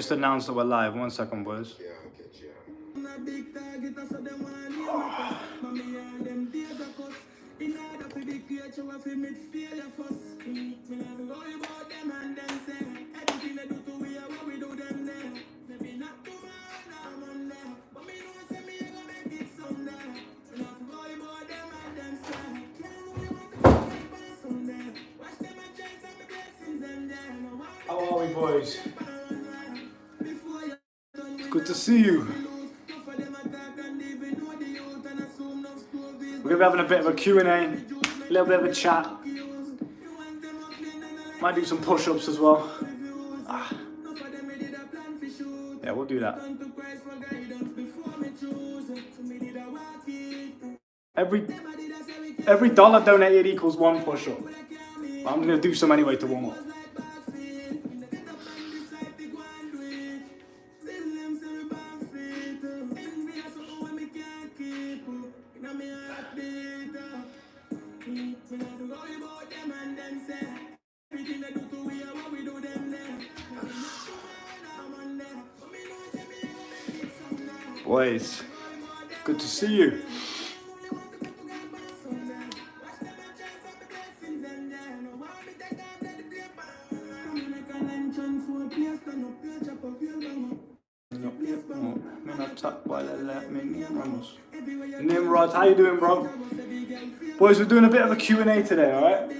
just announce that we're live. 1 second, boys. How are we, boys? Good to see you. We're going to be having a bit of a Q&A, a little bit of a chat. Might do some push-ups as well. Yeah, we'll do that. Every dollar donated equals 1 push-up. I'm going to do some anyway to warm up. Boys, good to see you. Nimrod, how you doing, bro? Boys, we're doing a bit of a Q&A today, alright?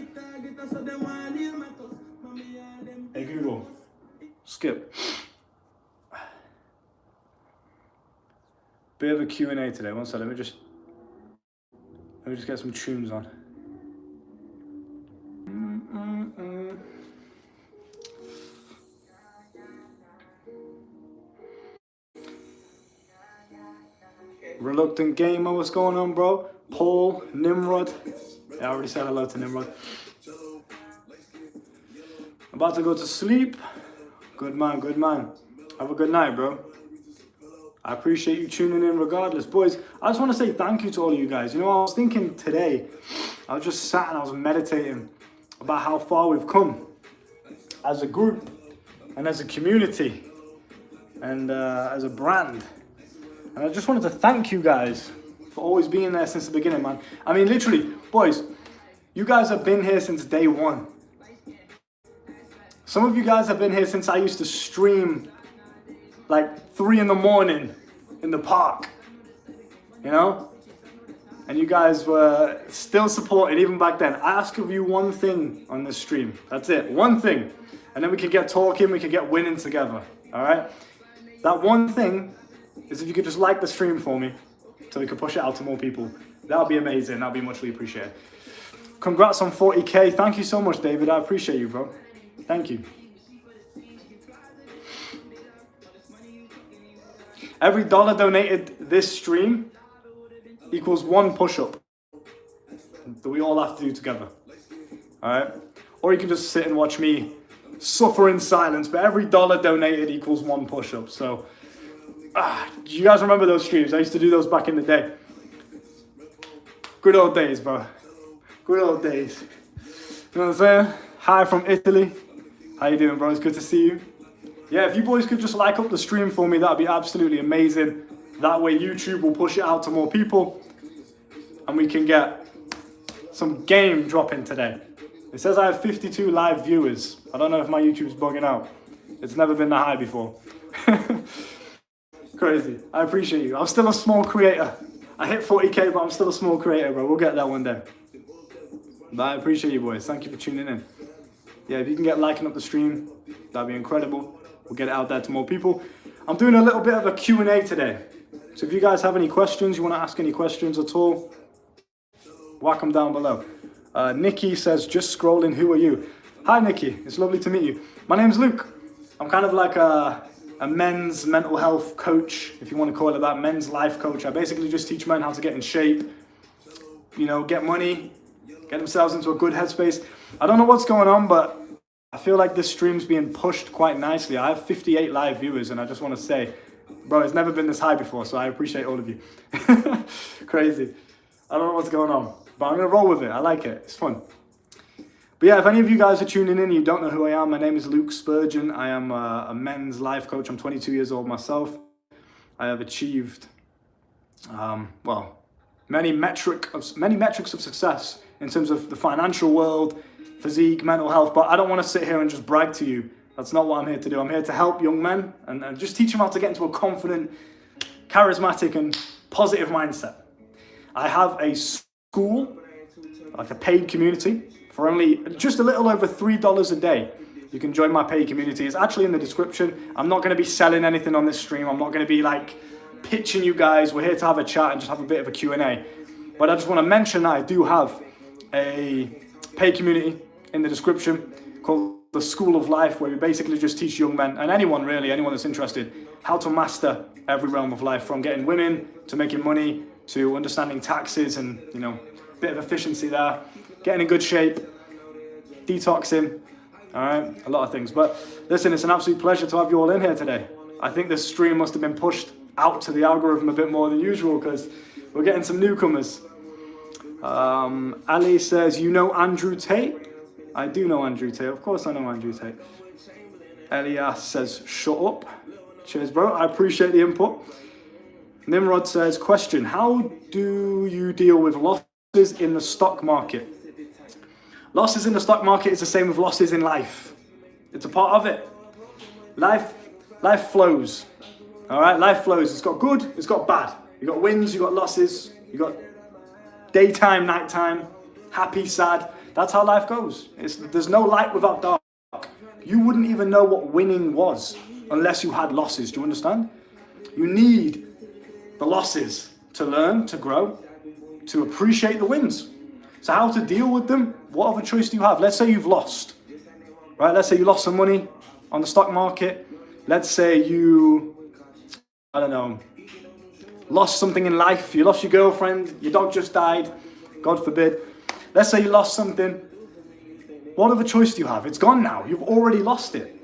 Hey Google, skip. Bit of a Q&A today. One second, let me just get some tunes on. Reluctant Gamer, what's going on, bro? Paul, Nimrod. Yeah, I already said hello to Nimrod. About to go to sleep. Good man, good man. Have a good night, bro. I appreciate you tuning in regardless. Boys, I just want to say thank you to all of you guys. You know, I was thinking today, I was just sat and I was meditating about how far we've come as a group and as a community and as a brand. And I just wanted to thank you guys for always being there since the beginning, man. I mean, literally, boys, you guys have been here since day one. Some of you guys have been here since I used to stream like 3 in the morning in the park, you know? And you guys were still supported even back then. I ask of you one thing on this stream. That's it, one thing. And then we can get talking, we can get winning together, all right? That one thing is if you could just like the stream for me so we can push it out to more people. That would be amazing, that would be muchly appreciated. Congrats on 40K. Thank you so much, David. I appreciate you, bro. Thank you. Every dollar donated this stream equals 1 push-up that we all have to do together. All right? Or you can just sit and watch me suffer in silence, but every dollar donated equals 1 push-up. So, do you guys remember those streams? I used to do those back in the day. Good old days, bro. Good old days. You know what I'm saying? Hi from Italy. How you doing, bro? It's good to see you. Yeah, if you boys could just like up the stream for me, that'd be absolutely amazing. That way YouTube will push it out to more people and we can get some game dropping today. It says I have 52 live viewers. I don't know if my YouTube's bugging out. It's never been that high before. Crazy. I appreciate you. I'm still a small creator. I hit 40K, but I'm still a small creator, bro. We'll get there one day. But I appreciate you, boys. Thank you for tuning in. Yeah, if you can get liking up the stream, that'd be incredible. We'll get it out there to more people. I'm doing a little bit of a Q&A today. So if you guys have any questions, you want to ask any questions at all, whack them down below. Nikki says, just scrolling, who are you? Hi, Nikki. It's lovely to meet you. My name's Luke. I'm kind of like a men's mental health coach, if you want to call it that, men's life coach. I basically just teach men how to get in shape, you know, get money, get themselves into a good headspace. I don't know what's going on, but I feel like this stream's being pushed quite nicely. I have 58 live viewers, and I just want to say, bro, it's never been this high before, so I appreciate all of you. Crazy. I don't know what's going on, but I'm going to roll with it. I like it. It's fun. But But yeah, if any of you guys are tuning in, you don't know who I am, my name is Luke Spurgeon. I am a men's life coach. I'm 22 years old myself. I have achieved, many metrics of success in terms of the financial world, physique, mental health, but I don't want to sit here and just brag to you. That's not what I'm here to do. I'm here to help young men and just teach them how to get into a confident, charismatic, and positive mindset. I have a school, like a paid community, for only just a little over $3 a day. You can join my paid community. It's actually in the description. I'm not going to be selling anything on this stream. I'm not going to be like pitching you guys. We're here to have a chat and just have a bit of a Q&A. But I just want to mention that I do have a paid community in the description called the School of Life, where we basically just teach young men, and anyone really, anyone that's interested, how to master every realm of life, from getting women to making money to understanding taxes and, you know, a bit of efficiency there, getting in good shape, detoxing, all right, a lot of things. But listen, it's an absolute pleasure to have you all in here today. I think this stream must have been pushed out to the algorithm a bit more than usual because we're getting some newcomers. Ali says, you know Andrew Tate? I do know Andrew Tate. Of course I know Andrew Tate. Elias says, shut up. Cheers, bro. I appreciate the input. Nimrod says, question, how do you deal with losses in the stock market? Losses in the stock market is the same with losses in life. It's a part of it. Life flows. All right, life flows. It's got good, it's got bad. You got wins, you got losses, you got daytime, nighttime, happy, sad. That's how life goes. There's no light without dark. You wouldn't even know what winning was unless you had losses. Do you understand? You need the losses to learn, to grow, to appreciate the wins. So how to deal with them? What other choice do you have? Let's say you've lost, right? Let's say you lost some money on the stock market. Let's say you, I don't know, lost something in life. You lost your girlfriend, your dog just died, God forbid. Let's say you lost something. What other choice do you have? It's gone now. You've already lost it.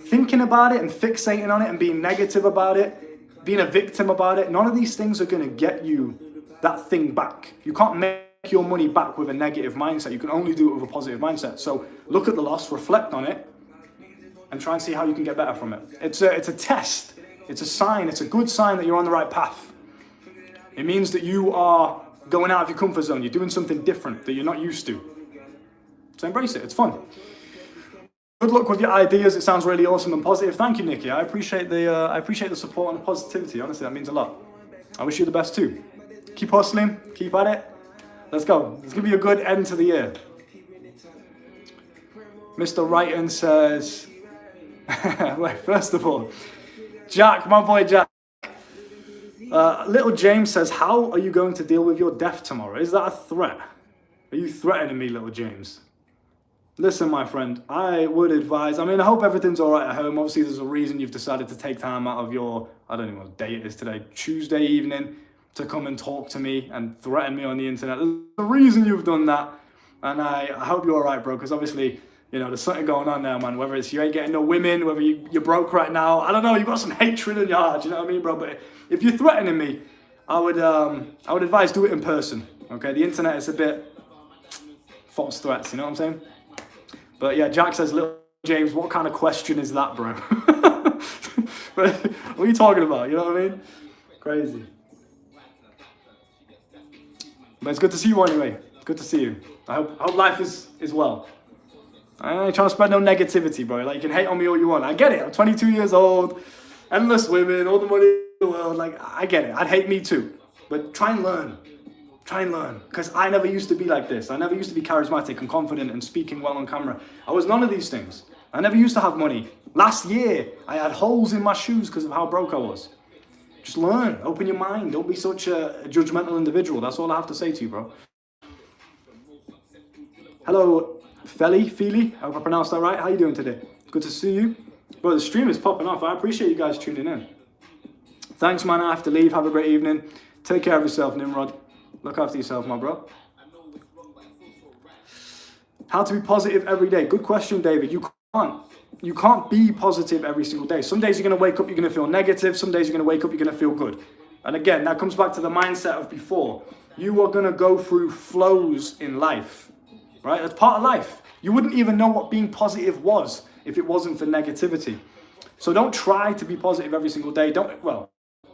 Thinking about it and fixating on it and being negative about it, being a victim about it, none of these things are going to get you that thing back. You can't make your money back with a negative mindset. You can only do it with a positive mindset. So look at the loss, reflect on it, and try and see how you can get better from it. It's a test. It's a sign. It's a good sign that you're on the right path. It means that you are going out of your comfort zone. You're doing something different that you're not used to. So embrace it. It's fun. Good luck with your ideas. It sounds really awesome and positive. Thank you, Nikki. I appreciate the support and the positivity. Honestly, that means a lot. I wish you the best too. Keep hustling. Keep at it. Let's go. It's going to be a good end to the year. Mr. Wrighton says, wait, first of all, Jack, my boy Jack. Little James says, how are you going to deal with your death tomorrow? Is that a threat? Are you threatening me, little James? Listen, my friend, I would advise, I hope everything's all right at home. Obviously, there's a reason you've decided to take time out of your, I don't know what day it is today, Tuesday evening, to come and talk to me and threaten me on the internet. There's a reason you've done that. And I hope you're all right, bro, because obviously, you know, there's something going on there, man. Whether it's you ain't getting no women, whether you're broke right now, I don't know, you've got some hatred in your heart, you know what I mean, bro? But if you're threatening me, I would advise do it in person, okay? The internet is a bit false threats, you know what I'm saying? But yeah, Jack says, little James, what kind of question is that, bro? What are you talking about, you know what I mean? Crazy. But it's good to see you anyway. It's good to see you. I hope life is well. I ain't trying to spread no negativity, bro. Like, you can hate on me all you want. I get it. I'm 22 years old, endless women, all the money in the world. Like, I get it. I'd hate me too. But try and learn. Try and learn. Because I never used to be like this. I never used to be charismatic and confident and speaking well on camera. I was none of these things. I never used to have money. Last year, I had holes in my shoes because of how broke I was. Just learn. Open your mind. Don't be such a judgmental individual. That's all I have to say to you, bro. Hello, Feely. I hope I pronounced that right. How you doing today? Good to see you. Bro, the stream is popping off. I appreciate you guys tuning in. Thanks, man. I have to leave. Have a great evening. Take care of yourself, Nimrod. Look after yourself, my bro. How to be positive every day? Good question, David. You can't be positive every single day. Some days you're going to wake up, you're going to feel negative. Some days you're going to wake up, you're going to feel good. And again, that comes back to the mindset of before. You are going to go through flows in life, right? That's part of life. You wouldn't even know what being positive was if it wasn't for negativity. So don't try to be positive every single day. Let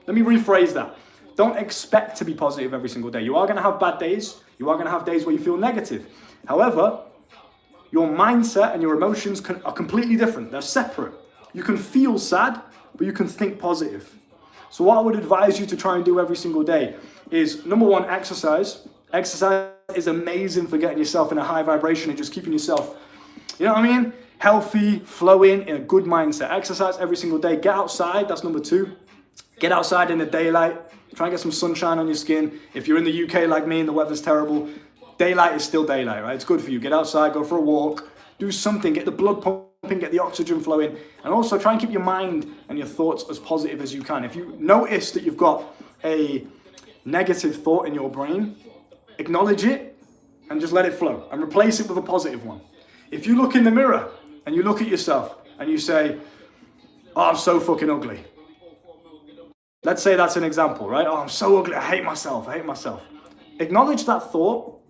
me rephrase that. Don't expect to be positive every single day. You are going to have bad days. You are going to have days where you feel negative. However, your mindset and your emotions are completely different. They're separate. You can feel sad, but you can think positive. So what I would advise you to try and do every single day is, number one, exercise. Exercise is amazing for getting yourself in a high vibration and just keeping yourself, you know what I mean? Healthy, flowing, in a good mindset. Exercise every single day. Get outside, that's number two. Get outside in the daylight. Try and get some sunshine on your skin. If you're in the UK like me and the weather's terrible, daylight is still daylight, right? It's good for you. Get outside, go for a walk, do something, get the blood pumping, get the oxygen flowing, and also try and keep your mind and your thoughts as positive as you can. If you notice that you've got a negative thought in your brain, acknowledge it and just let it flow and replace it with a positive one. If you look in the mirror and you look at yourself and you say, oh, I'm so fucking ugly. Let's say that's an example, right? Oh, I'm so ugly, I hate myself. Acknowledge that thought,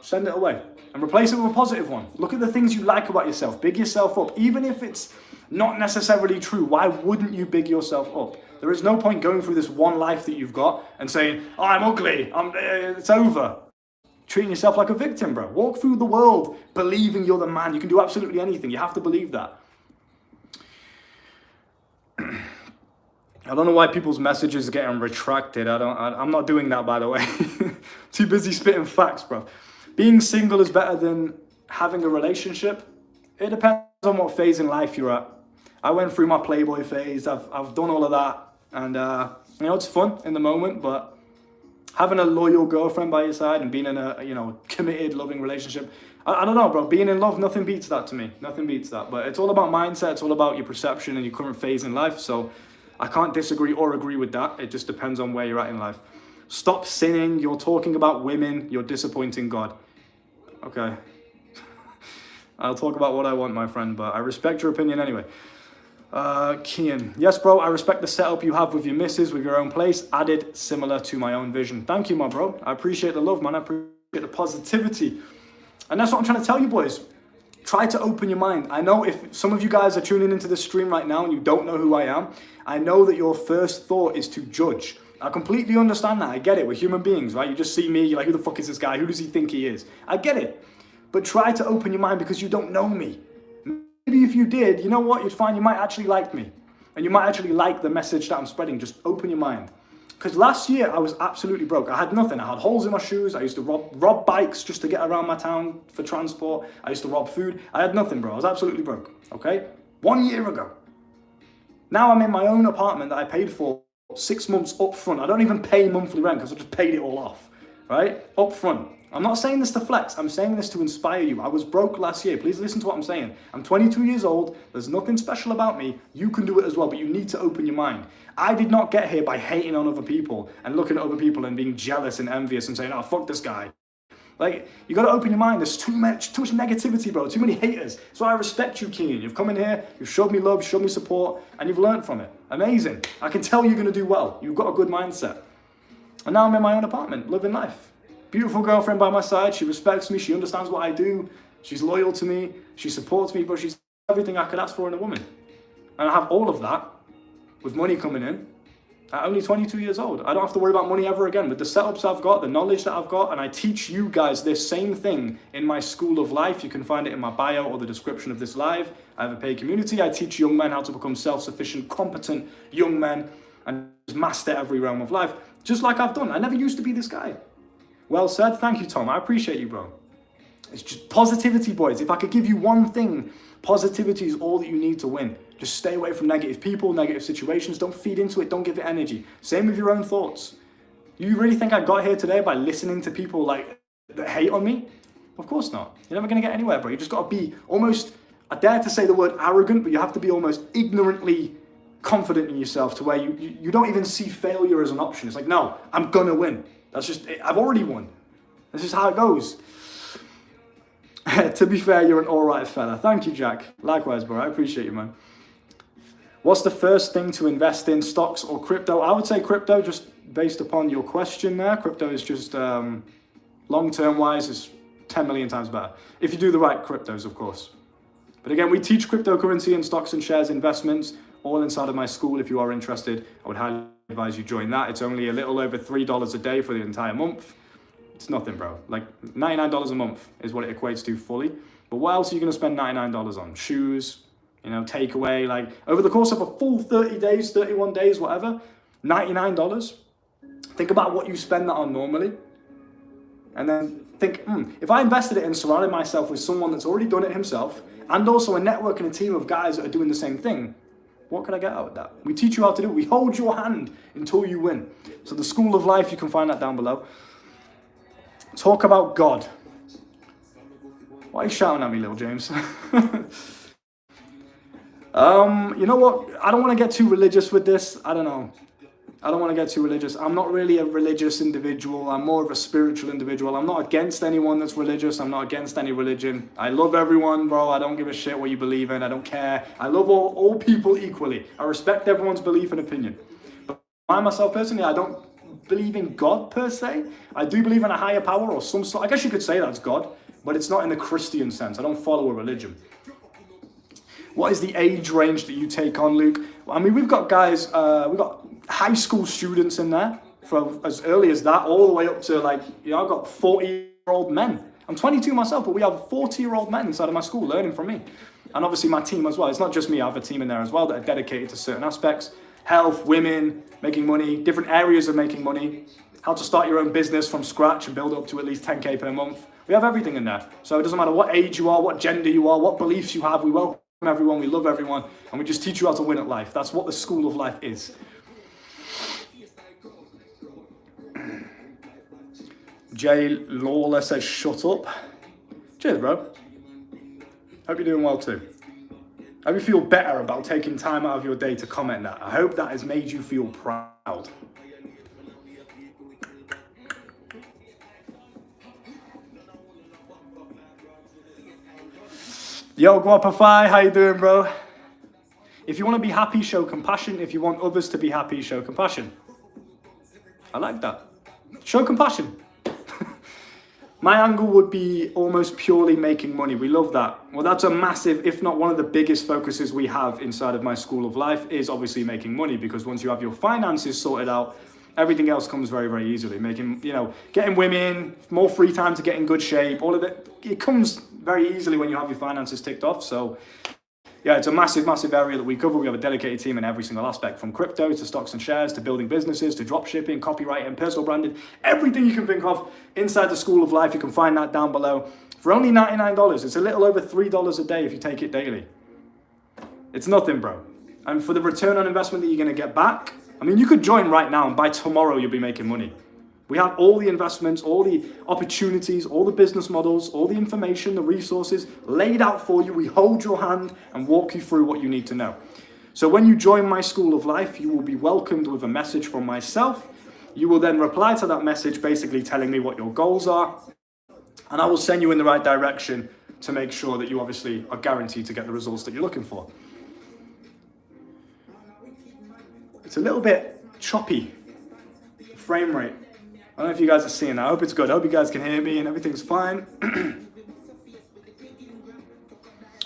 send it away, and replace it with a positive one. Look at the things you like about yourself. Big yourself up. Even if it's not necessarily true, why wouldn't you big yourself up? There is no point going through this one life that you've got and saying, oh, I'm ugly, it's over. Treating yourself like a victim, bro. Walk through the world believing you're the man. You can do absolutely anything. You have to believe that. I don't know why people's messages are getting retracted. I'm not doing that, by the way. Too busy spitting facts, bro. Being single is better than having a relationship. It depends on what phase in life you're at. I went through my Playboy phase. I've done all of that. And, it's fun in the moment, but having a loyal girlfriend by your side and being in a, committed, loving relationship, I don't know, bro. Being in love, nothing beats that to me. Nothing beats that. But it's all about mindset. It's all about your perception and your current phase in life. So I can't disagree or agree with that. It just depends on where you're at in life. Stop sinning. You're talking about women. You're disappointing God. Okay. I'll talk about what I want, my friend, but I respect your opinion anyway. Kian. Yes, bro, I respect the setup you have with your missus, with your own place, added similar to my own vision. Thank you, my bro. I appreciate the love, man. I appreciate the positivity. And that's what I'm trying to tell you, boys. Try to open your mind. I know if some of you guys are tuning into this stream right now and you don't know who I am, I know that your first thought is to judge. I completely understand that. I get it. We're human beings, right? You just see me, you're like, who the fuck is this guy? Who does he think he is? I get it. But try to open your mind because you don't know me. Maybe if you did, you know what? You'd find you might actually like me. And you might actually like the message that I'm spreading. Just open your mind. Because last year, I was absolutely broke. I had nothing. I had holes in my shoes. I used to rob bikes just to get around my town for transport. I used to rob food. I had nothing, bro. I was absolutely broke, okay? 1 year ago. Now I'm in my own apartment that I paid for 6 months up front. I don't even pay monthly rent because I just paid it all off, right? Up front. I'm not saying this to flex. I'm saying this to inspire you. I was broke last year. Please listen to what I'm saying. I'm 22 years old. There's nothing special about me. You can do it as well, but you need to open your mind. I did not get here by hating on other people and looking at other people and being jealous and envious and saying, oh, fuck this guy. Like, you got to open your mind. There's too much negativity, bro. Too many haters. So I respect you, Keenan. You've come in here, you've showed me love, showed me support, and you've learned from it. Amazing. I can tell you're going to do well. You've got a good mindset. And now I'm in my own apartment, living life. Beautiful girlfriend by my side. She respects me. She understands what I do. She's loyal to me. She supports me, but she's everything I could ask for in a woman. And I have all of that with money coming in at only 22 years old. I don't have to worry about money ever again. With the setups I've got, the knowledge that I've got, and I teach you guys this same thing in my school of life. You can find it in my bio or the description of this live. I have a paid community. I teach young men how to become self-sufficient, competent young men and master every realm of life, just like I've done. I never used to be this guy. Well said. Thank you, Tom. I appreciate you, bro. It's just positivity, boys. If I could give you one thing, positivity is all that you need to win. Just stay away from negative people, negative situations. Don't feed into it. Don't give it energy. Same with your own thoughts. You really think I got here today by listening to people like that hate on me? Of course not. You're never going to get anywhere, bro. You just got to be almost, I dare to say the word arrogant, but you have to be almost ignorantly confident in yourself to where you don't even see failure as an option. It's like, no, I'm going to win. That's just, I've already won. That's just how it goes. To be fair, you're an alright fella. Thank you, Jack. Likewise, bro. I appreciate you, man. What's the first thing to invest in, stocks or crypto? I would say crypto, just based upon your question there. Crypto is just, long-term wise, is 10 million times better. If you do the right cryptos, of course. But again, we teach cryptocurrency and stocks and shares investments all inside of my school. If you are interested, I would highly advise you join that. It's only a little over $3 a day for the entire month. It's nothing, bro. Like $99 a month is what it equates to fully. But what else are you going to spend $99 on? Shoes, you know, takeaway. Like over the course of a full 30 days, 31 days, whatever, $99. Think about what you spend that on normally. And then think, if I invested it in surrounding myself with someone that's already done it himself, and also a network and a team of guys that are doing the same thing, what can I get out of that? We teach you how to do it. We hold your hand until you win. So the School of Life, you can find that down below. Talk about God. Why are you shouting at me, little James? You know what? I don't want to get too religious with this. I don't know. I don't want to get too religious. I'm not really a religious individual. I'm more of a spiritual individual. I'm not against anyone that's religious. I'm not against any religion. I love everyone, bro. I don't give a shit what you believe in. I don't care. I love all people equally. I respect everyone's belief and opinion. But I myself personally, I don't believe in God per se. I do believe in a higher power or some sort. I guess you could say that's God, but it's not in the Christian sense. I don't follow a religion. What is the age range that you take on, Luke? I mean, we've got guys, we've got high school students in there from as early as that all the way up to like, you know, I've got 40-year-old men. I'm 22 myself, but we have 40-year-old men inside of my school learning from me. And obviously my team as well. It's not just me, I have a team in there as well that are dedicated to certain aspects. Health, women, making money, different areas of making money, how to start your own business from scratch and build up to at least 10K per month. We have everything in there. So it doesn't matter what age you are, what gender you are, what beliefs you have, we welcome everyone, we love everyone, and we just teach you how to win at life. That's what the School of Life is. Jay Lawler says, shut up. Cheers, bro. Hope you're doing well too. I hope you feel better about taking time out of your day to comment that. I hope that has made you feel proud. Yo, Guapafy, how you doing, bro? If you want to be happy, show compassion. If you want others to be happy, show compassion. I like that. Show compassion. My angle would be almost purely making money. We love that. Well, that's a massive, if not one of the biggest focuses we have inside of my School of Life is obviously making money, because once you have your finances sorted out, everything else comes very, very easily. Making, you know, getting women, more free time to get in good shape, all of it, it comes very easily when you have your finances ticked off. So yeah, it's a massive, massive area that we cover. We have a dedicated team in every single aspect, from crypto to stocks and shares, to building businesses, to drop shipping, copywriting, personal branding, everything you can think of inside the School of Life. You can find that down below for only $99. It's a little over $3 a day if you take it daily. It's nothing, bro. And for the return on investment that you're going to get back, I mean, you could join right now and by tomorrow you'll be making money. We have all the investments, all the opportunities, all the business models, all the information, the resources laid out for you. We hold your hand and walk you through what you need to know. So when you join my School of Life, you will be welcomed with a message from myself. You will then reply to that message basically telling me what your goals are, and I will send you in the right direction to make sure that you obviously are guaranteed to get the results that you're looking for. It's a little bit choppy, frame rate. I don't know if you guys are seeing that. I hope it's good. I hope you guys can hear me and everything's fine.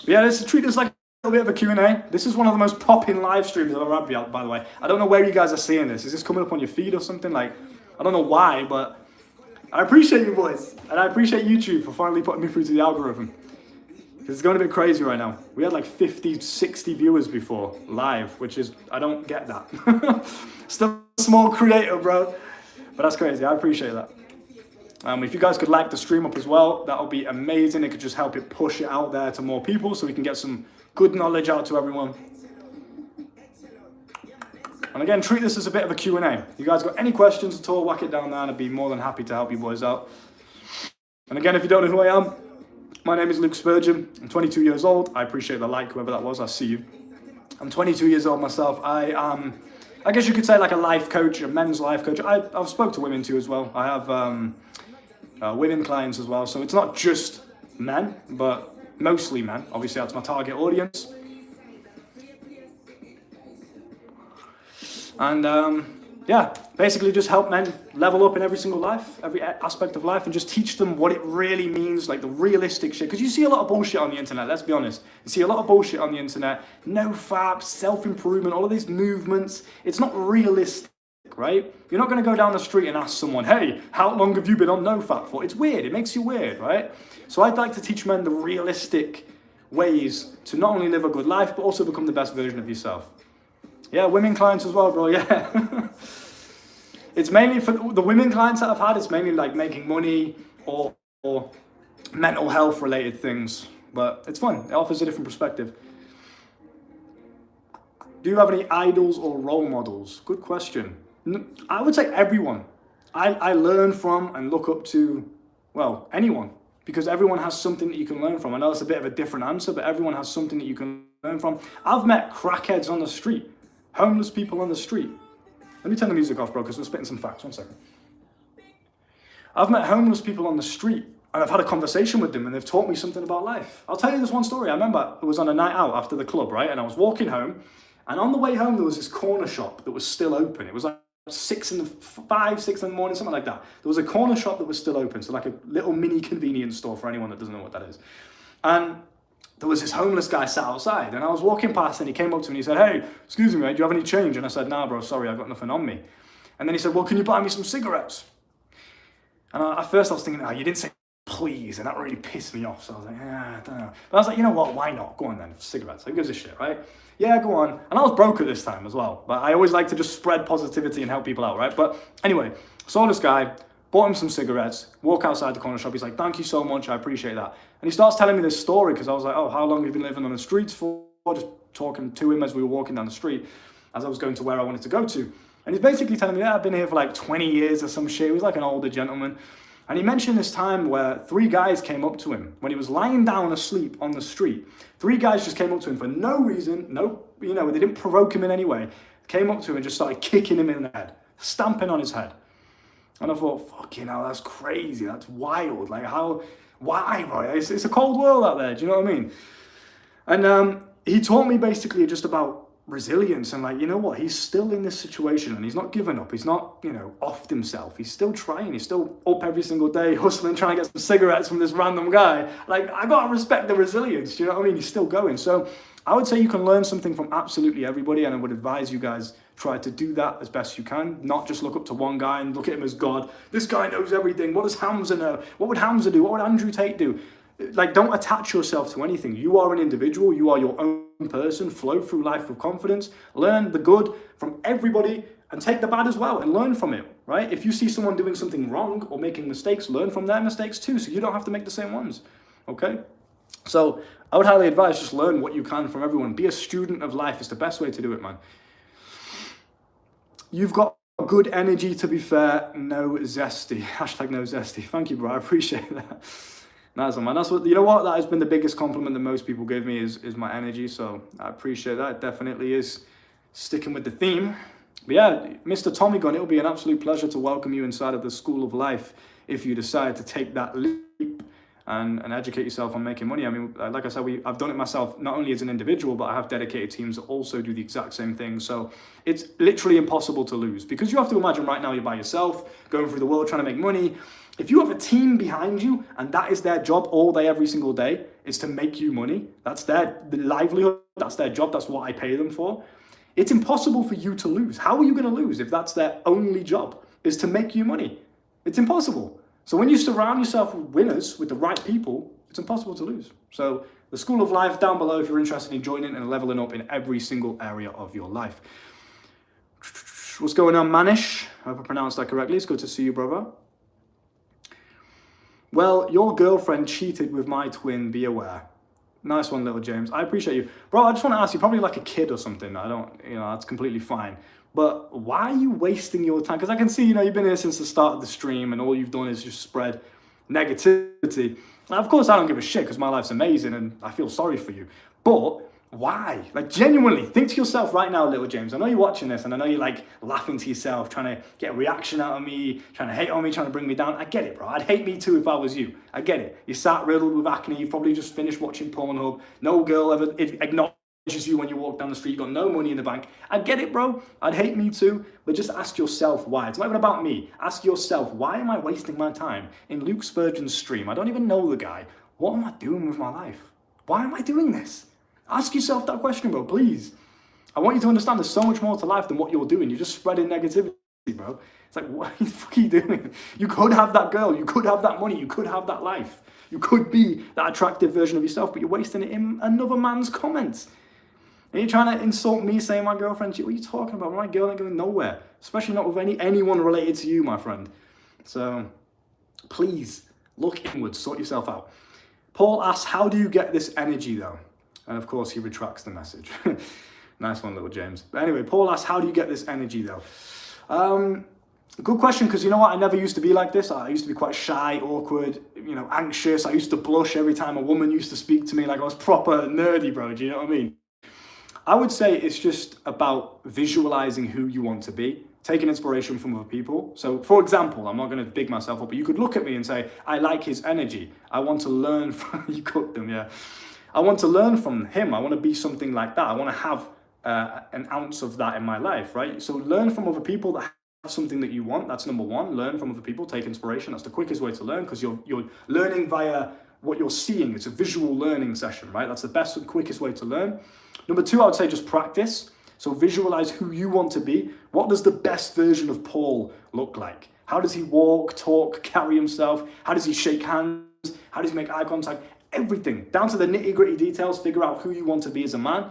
Yeah, let's treat this like a little bit of a Q&A. This is one of the most popping live streams I've ever had, by the way. I don't know where you guys are seeing this. Is this coming up on your feed or something? Like, I don't know why, but I appreciate you boys. And I appreciate YouTube for finally putting me through to the algorithm. It's going a bit crazy right now. We had like 50, 60 viewers before live, which is, I don't get that. Still a small creator, bro. But that's crazy. I appreciate that. If you guys could like the stream up as well, that would be amazing. It could just help it push it out there to more people so we can get some good knowledge out to everyone. And again, treat this as a bit of a Q&A. You guys got any questions at all, whack it down there and I'd be more than happy to help you boys out. And again, if you don't know who I am, my name is Luke Spurgeon. I'm 22 years old. I appreciate the like, whoever that was. I see you. I'm 22 years old myself. I guess you could say like a life coach, a men's life coach. I've spoke to women too as well. I have women clients as well. So it's not just men, but mostly men. Obviously that's my target audience. And yeah, basically just help men level up in every single life, every aspect of life, and just teach them what it really means, like the realistic shit. Because you see a lot of bullshit on the internet, let's be honest. You see a lot of bullshit on the internet, no fap, self-improvement, all of these movements. It's not realistic, right? You're not going to go down the street and ask someone, hey, how long have you been on NoFap for? It's weird, it makes you weird, right? So I'd like to teach men the realistic ways to not only live a good life, but also become the best version of yourself. Yeah, women clients as well, bro, yeah. It's mainly for the women clients that I've had, it's mainly like making money or mental health related things. But it's fun, it offers a different perspective. Do you have any idols or role models? Good question. I would say everyone. I learn from and look up to, well, anyone. Because everyone has something that you can learn from. I know it's a bit of a different answer, but everyone has something that you can learn from. I've met crackheads on the street. Homeless people on the street. Let me turn the music off, bro, because we're spitting some facts. 1 second. I've met homeless people on the street, and I've had a conversation with them, and they've taught me something about life. I'll tell you this one story. I remember it was on a night out after the club, right? And I was walking home, and on the way home, there was this corner shop that was still open. It was like 6 in the morning, something like that. There was a corner shop that was still open, so like a little mini convenience store for anyone that doesn't know what that is. And there was this homeless guy sat outside, and I was walking past, and he came up to me and he said, hey, excuse me, mate, do you have any change? And I said, nah, bro, sorry, I've got nothing on me. And then he said, well, can you buy me some cigarettes? And at first I was thinking, oh, you didn't say please, and that really pissed me off. So I was like, I don't know. But I was like, you know what, why not? Go on then, cigarettes, who gives a shit, right? Yeah, go on. And I was broke at this time as well, but I always like to just spread positivity and help people out, right? But anyway, saw this guy, bought him some cigarettes, walk outside the corner shop. He's like, thank you so much, I appreciate that. And he starts telling me this story because I was like, oh, how long have you been living on the streets for? Just talking to him as we were walking down the street as I was going to where I wanted to go to. And he's basically telling me, yeah, I've been here for like 20 years or some shit. He was like an older gentleman. And he mentioned this time where 3 guys came up to him when he was lying down asleep on the street. 3 guys just came up to him for no reason, they didn't provoke him in any way. Came up to him and just started kicking him in the head, stamping on his head. And I thought, fucking hell, that's crazy, that's wild. Like why, bro? It's a cold world out there, do you know what I mean? And he taught me basically just about resilience and like, you know what, he's still in this situation and he's not given up. He's not, offed himself. He's still trying. He's still up every single day, hustling, trying to get some cigarettes from this random guy. Like, I gotta respect the resilience, do you know what I mean? He's still going. So I would say you can learn something from absolutely everybody, and I would advise you guys try to do that as best you can. Not just look up to one guy and look at him as God. This guy knows everything. What does Hamza know? What would Hamza do? What would Andrew Tate do? Like, don't attach yourself to anything. You are an individual. You are your own person. Flow through life with confidence. Learn the good from everybody and take the bad as well and learn from it, right? If you see someone doing something wrong or making mistakes, learn from their mistakes too, so you don't have to make the same ones, okay? So I would highly advise just learn what you can from everyone. Be a student of life. It's the best way to do it, man. You've got good energy, to be fair. No zesty. Hashtag no zesty. Thank you, bro. I appreciate that. Nice one, man. That's what, you know what? That has been the biggest compliment that most people give me is my energy. So I appreciate that. It definitely is sticking with the theme. But yeah, Mr. Tommy Gun, it'll be an absolute pleasure to welcome you inside of the School of Life if you decide to take that leap and educate yourself on making money. I mean, like I said, I've done it myself, not only as an individual, but I have dedicated teams that also do the exact same thing. So it's literally impossible to lose, because you have to imagine right now you're by yourself, going through the world, trying to make money. If you have a team behind you and that is their job all day, every single day, is to make you money, that's their livelihood, that's their job, that's what I pay them for. It's impossible for you to lose. How are you going to lose if that's their only job, is to make you money? It's impossible. So when you surround yourself with winners, with the right people, it's impossible to lose. So the School of Life down below if you're interested in joining and leveling up in every single area of your life. What's going on, Manish? I hope I pronounced that correctly. It's good to see you, brother. Well, your girlfriend cheated with my twin, be aware. Nice one, little James. I appreciate you. Bro, I just want to ask you, probably like a kid or something. I don't, that's completely fine. But why are you wasting your time? Because I can see, you've been here since the start of the stream and all you've done is just spread negativity. Now, of course, I don't give a shit because my life's amazing and I feel sorry for you. But why? Like, genuinely, think to yourself right now, little James. I know you're watching this and I know you're like laughing to yourself, trying to get a reaction out of me, trying to hate on me, trying to bring me down. I get it, bro. I'd hate me too if I was you. I get it. You're sat riddled with acne. You've probably just finished watching Pornhub. No girl ever acknowledged you when you walk down the street, you got no money in the bank. I get it, bro. I'd hate me too, but just ask yourself why. It's not even about me. Ask yourself, why am I wasting my time in Luke Spurgeon's stream? I don't even know the guy. What am I doing with my life? Why am I doing this? Ask yourself that question, bro, please. I want you to understand there's so much more to life than what you're doing. You're just spreading negativity, bro. It's like, what the fuck are you doing? You could have that girl. You could have that money. You could have that life. You could be that attractive version of yourself, but you're wasting it in another man's comments. And you're trying to insult me saying my girlfriend, what are you talking about? My girl ain't going nowhere. Especially not with anyone related to you, my friend. So please look inwards, sort yourself out. Paul asks, how do you get this energy though? And of course he retracts the message. Nice one, little James. But anyway, Paul asks, how do you get this energy though? Good question, because you know what? I never used to be like this. I used to be quite shy, awkward, anxious. I used to blush every time a woman used to speak to me, like I was proper nerdy, bro. Do you know what I mean? I would say it's just about visualizing who you want to be, taking inspiration from other people. So for example, I'm not going to big myself up, but you could look at me and say, I like his energy. I want to learn from, you cooked them, yeah. I want to learn from him. I want to be something like that. I want to have an ounce of that in my life, right? So learn from other people that have something that you want. That's number one. Learn from other people, take inspiration. That's the quickest way to learn, because you're learning via what you're seeing. It's a visual learning session, right? That's the best and quickest way to learn. Number two, I would say just practice. So visualize who you want to be. What does the best version of Paul look like? How does he walk, talk, carry himself? How does he shake hands? How does he make eye contact? Everything, down to the nitty-gritty details. Figure out who you want to be as a man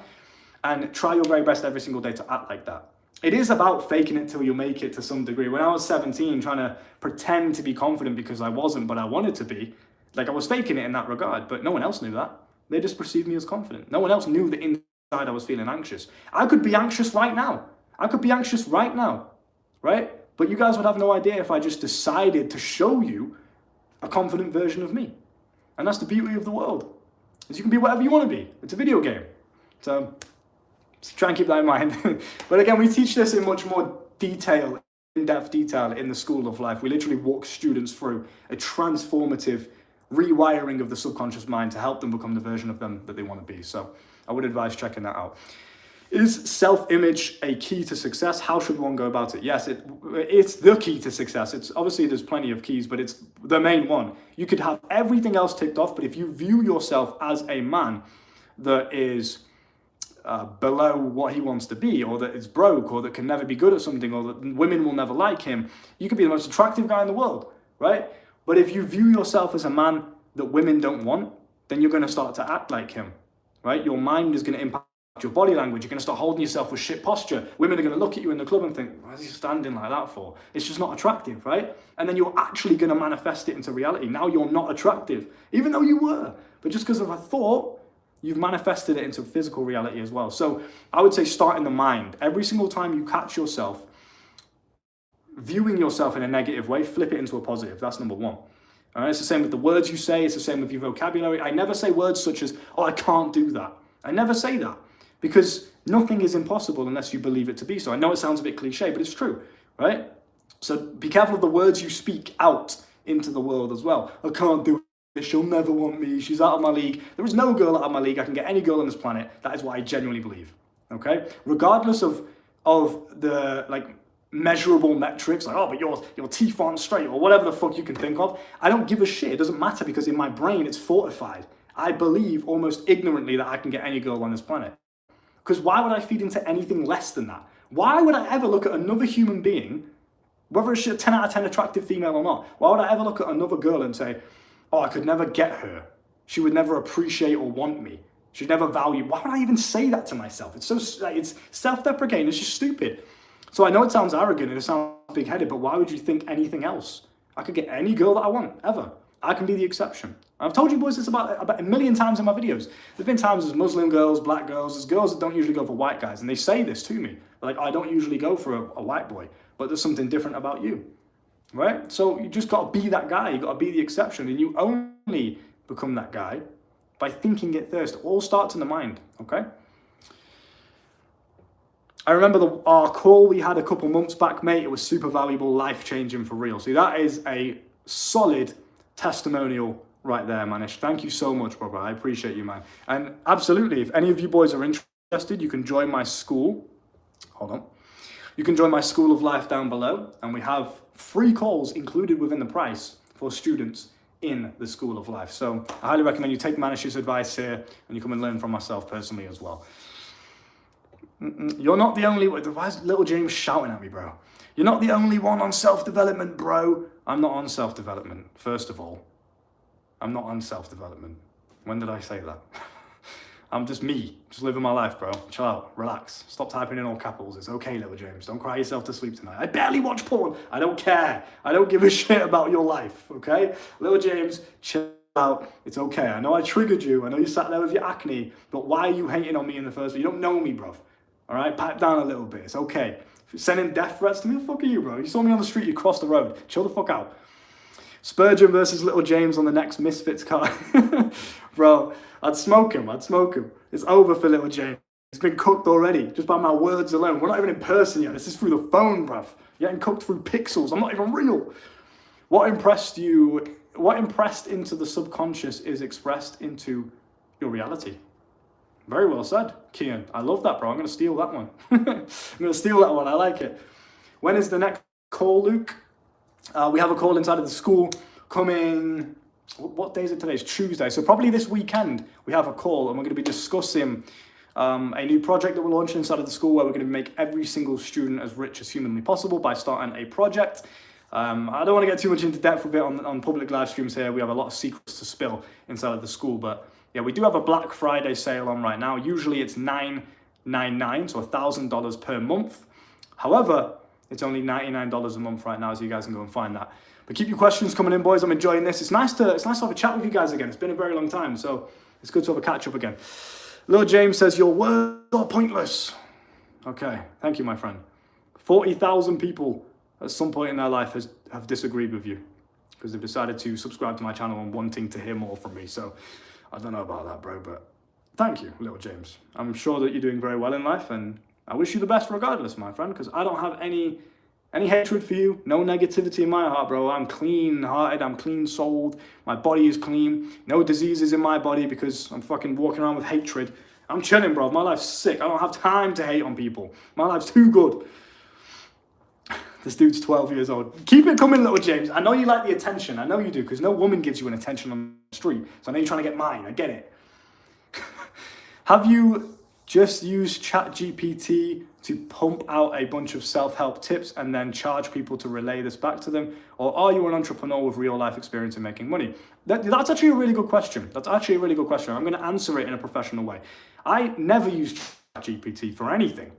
and try your very best every single day to act like that. It is about faking it till you make it to some degree. When I was 17, trying to pretend to be confident because I wasn't, but I wanted to be, like I was faking it in that regard, but no one else knew that. They just perceived me as confident. No one else knew that inside I was feeling anxious. I could be anxious right now. I could be anxious right now, right? But you guys would have no idea if I just decided to show you a confident version of me. And that's the beauty of the world, is you can be whatever you want to be. It's a video game. So try and keep that in mind. But again, we teach this in much more detail, in-depth detail in the School of Life. We literally walk students through a transformative rewiring of the subconscious mind to help them become the version of them that they want to be. So I would advise checking that out. Is self-image a key to success? How should one go about it? Yes, it's the key to success. It's obviously there's plenty of keys, but it's the main one. You could have everything else ticked off, but if you view yourself as a man that is below what he wants to be, or that is broke, or that can never be good at something, or that women will never like him, you could be the most attractive guy in the world, right? But if you view yourself as a man that women don't want, then you're going to start to act like him, right? Your mind is going to impact your body language. You're going to start holding yourself with shit posture. Women are going to look at you in the club and think, why is he standing like that for? It's just not attractive, right? And then you're actually going to manifest it into reality. Now you're not attractive, even though you were. But just because of a thought, you've manifested it into physical reality as well. So I would say start in the mind. Every single time you catch yourself viewing yourself in a negative way, flip it into a positive. That's number one. All right, it's the same with the words you say. It's the same with your vocabulary. I never say words such as, oh, I can't do that. I never say that, because nothing is impossible unless you believe it to be so. I know it sounds a bit cliche, but it's true, right? So be careful of the words you speak out into the world as well. I can't do it. She'll never want me. She's out of my league. There is no girl out of my league. I can get any girl on this planet. That is what I genuinely believe, okay? Regardless of the, measurable metrics, like, oh, but your teeth aren't straight, or whatever the fuck you can think of. I don't give a shit. It doesn't matter, because in my brain, it's fortified. I believe almost ignorantly that I can get any girl on this planet. Because why would I feed into anything less than that? Why would I ever look at another human being, whether it's a 10 out of 10 attractive female or not, why would I ever look at another girl and say, oh, I could never get her. She would never appreciate or want me. She'd never value. Why would I even say that to myself? It's it's self-deprecating. It's just stupid. So I know it sounds arrogant and it sounds big-headed, but why would you think anything else? I could get any girl that I want, ever. I can be the exception. I've told you boys this about a million times in my videos. There's been times there's Muslim girls, black girls, there's girls that don't usually go for white guys, and they say this to me. They're like, I don't usually go for a white boy, but there's something different about you, right? So you just got to be that guy. You got to be the exception, and you only become that guy by thinking it first. It all starts in the mind, okay? I remember our call we had a couple months back, mate. It was super valuable, life-changing for real. See, that is a solid testimonial right there, Manish. Thank you so much, brother. I appreciate you, man. And absolutely, if any of you boys are interested interested, you can join my school. Hold on. You can join my School of Life down below, and we have free calls included within the price for students in the School of Life. So I highly recommend you take Manish's advice here and you come and learn from myself personally as well. You're not the only one. Why is little James shouting at me, bro? You're not the only one on self-development, bro. I'm not on self-development, first of all. I'm not on self-development. When did I say that? I'm just me, just living my life, bro. Chill out, relax. Stop typing in all capitals. It's okay, little James. Don't cry yourself to sleep tonight. I barely watch porn. I don't care. I don't give a shit about your life, okay? Little James, chill out. It's okay. I know I triggered you. I know you sat there with your acne, but why are you hating on me in the first place? You don't know me, bro. All right, pipe down a little bit. It's okay. If you're sending death threats to me, the fuck are you, bro? You saw me on the street, you crossed the road. Chill the fuck out. Spurgeon versus Little James on the next Misfits card. Bro, I'd smoke him. It's over for Little James. It's been cooked already, just by my words alone. We're not even in person yet. This is through the phone, bruv. You're getting cooked through pixels. I'm not even real. What impressed into the subconscious is expressed into your reality. Very well said, Kian. I love that, bro. I'm going to steal that one. I'm going to steal that one. I like it. When is the next call, Luke? We have a call inside of the school coming, what day is it today? It's Tuesday. So probably this weekend we have a call and we're going to be discussing a new project that we're launching inside of the school where we're going to make every single student as rich as humanly possible by starting a project. I don't want to get too much into depth with it on public live streams here. We have a lot of secrets to spill inside of the school, but yeah, we do have a Black Friday sale on right now. Usually it's $999, so $1,000 per month. However, it's only $99 a month right now, so you guys can go and find that. But keep your questions coming in, boys. I'm enjoying this. It's nice to have a chat with you guys again. It's been a very long time, so it's good to have a catch up again. Lil James says, your words are pointless. Okay, thank you, my friend. 40,000 people at some point in their life have disagreed with you because they've decided to subscribe to my channel and wanting to hear more from me. So I don't know about that, bro, but thank you, Lil James. I'm sure that you're doing very well in life, and I wish you the best regardless, my friend, because I don't have any hatred for you, no negativity in my heart, bro. I'm clean-hearted, I'm clean-souled, my body is clean, no diseases in my body because I'm fucking walking around with hatred. I'm chilling, bro. My life's sick. I don't have time to hate on people. My life's too good. This dude's 12 years old. Keep it coming, Little James. I know you like the attention. I know you do, because no woman gives you an attention on the street. So I know you're trying to get mine. I get it. Have you just use ChatGPT to pump out a bunch of self-help tips and then charge people to relay this back to them? Or are you an entrepreneur with real life experience in making money? That's actually a really good question. I'm going to answer it in a professional way. I never use ChatGPT for anything,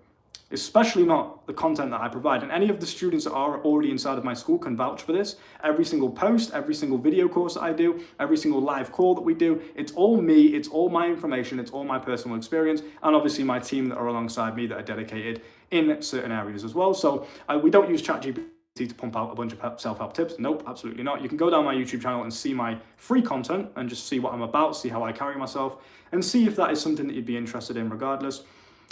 especially not the content that I provide. And any of the students that are already inside of my school can vouch for this. Every single post, every single video course that I do, every single live call that we do, it's all me, it's all my information, it's all my personal experience, and obviously my team that are alongside me that are dedicated in certain areas as well. So we don't use ChatGPT to pump out a bunch of self-help tips. Nope, absolutely not. You can go down my YouTube channel and see my free content and just see what I'm about, see how I carry myself, and see if that is something that you'd be interested in regardless.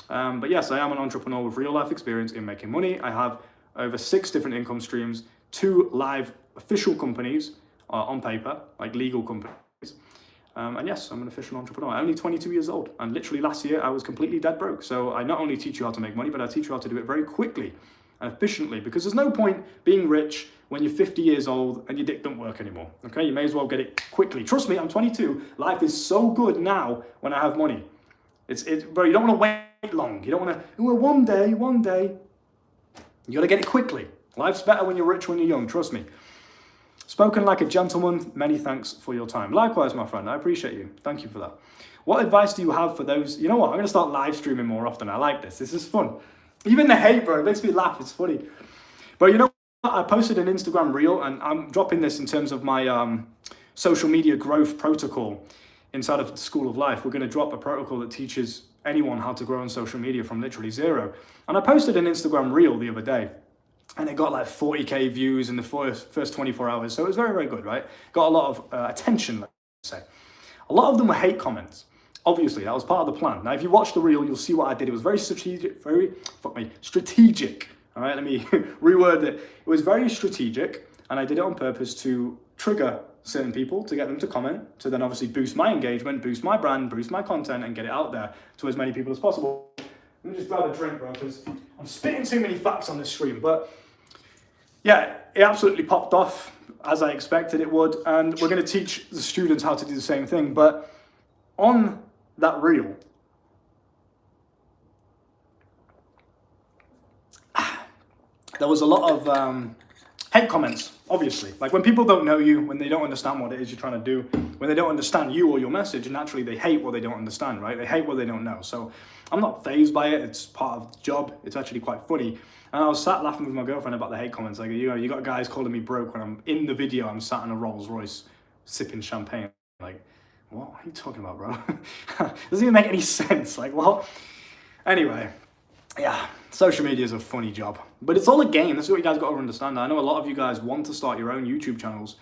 But yes, I am an entrepreneur with real life experience in making money. I have over 6 different income streams, 2 live official companies on paper, like legal companies. And yes, I'm an official entrepreneur. I'm only 22 years old. And literally last year, I was completely dead broke. So I not only teach you how to make money, but I teach you how to do it very quickly and efficiently, because there's no point being rich when you're 50 years old and your dick don't work anymore. Okay, you may as well get it quickly. Trust me, I'm 22. Life is so good now when I have money. Bro, you don't want to wait long. You don't want to, well, one day. You got to get it quickly. Life's better when you're rich, when you're young, trust me. Spoken like a gentleman, many thanks for your time. Likewise, my friend, I appreciate you. Thank you for that. What advice do you have for those, you know what, I'm going to start live streaming more often. I like this. This is fun. Even the hate, bro, it makes me laugh. It's funny. But you know what, I posted an Instagram reel, and I'm dropping this in terms of my social media growth protocol inside of the School of Life. We're going to drop a protocol that teaches anyone how to grow on social media from literally zero. And I posted an Instagram reel the other day, and it got like 40k views in the first 24 hours. So it was very, very good, right? Got a lot of attention, let's say. A lot of them were hate comments. Obviously, that was part of the plan. Now, if you watch the reel, you'll see what I did. It was very strategic, strategic. All right, let me reword it. It was very strategic, and I did it on purpose to trigger certain people to get them to comment, to then obviously boost my engagement, boost my brand, boost my content, and get it out there to as many people as possible. Let me just grab a drink, bro, because I'm spitting too many facts on this stream. But yeah, it absolutely popped off as I expected it would, and we're going to teach the students how to do the same thing. But on that reel, there was a lot of hate comments, obviously. Like when people don't know you, when they don't understand what it is you're trying to do, when they don't understand you or your message, and naturally they hate what they don't understand, right? They hate what they don't know. So I'm not fazed by it. It's part of the job. It's actually quite funny. And I was sat laughing with my girlfriend about the hate comments. Like, you know, you got guys calling me broke when I'm in the video, I'm sat in a Rolls Royce sipping champagne. Like, what are you talking about, bro? Doesn't even make any sense. Like, what? Anyway, yeah, social media is a funny job, but it's all a game. That's what you guys got to understand. I know a lot of you guys want to start your own YouTube channels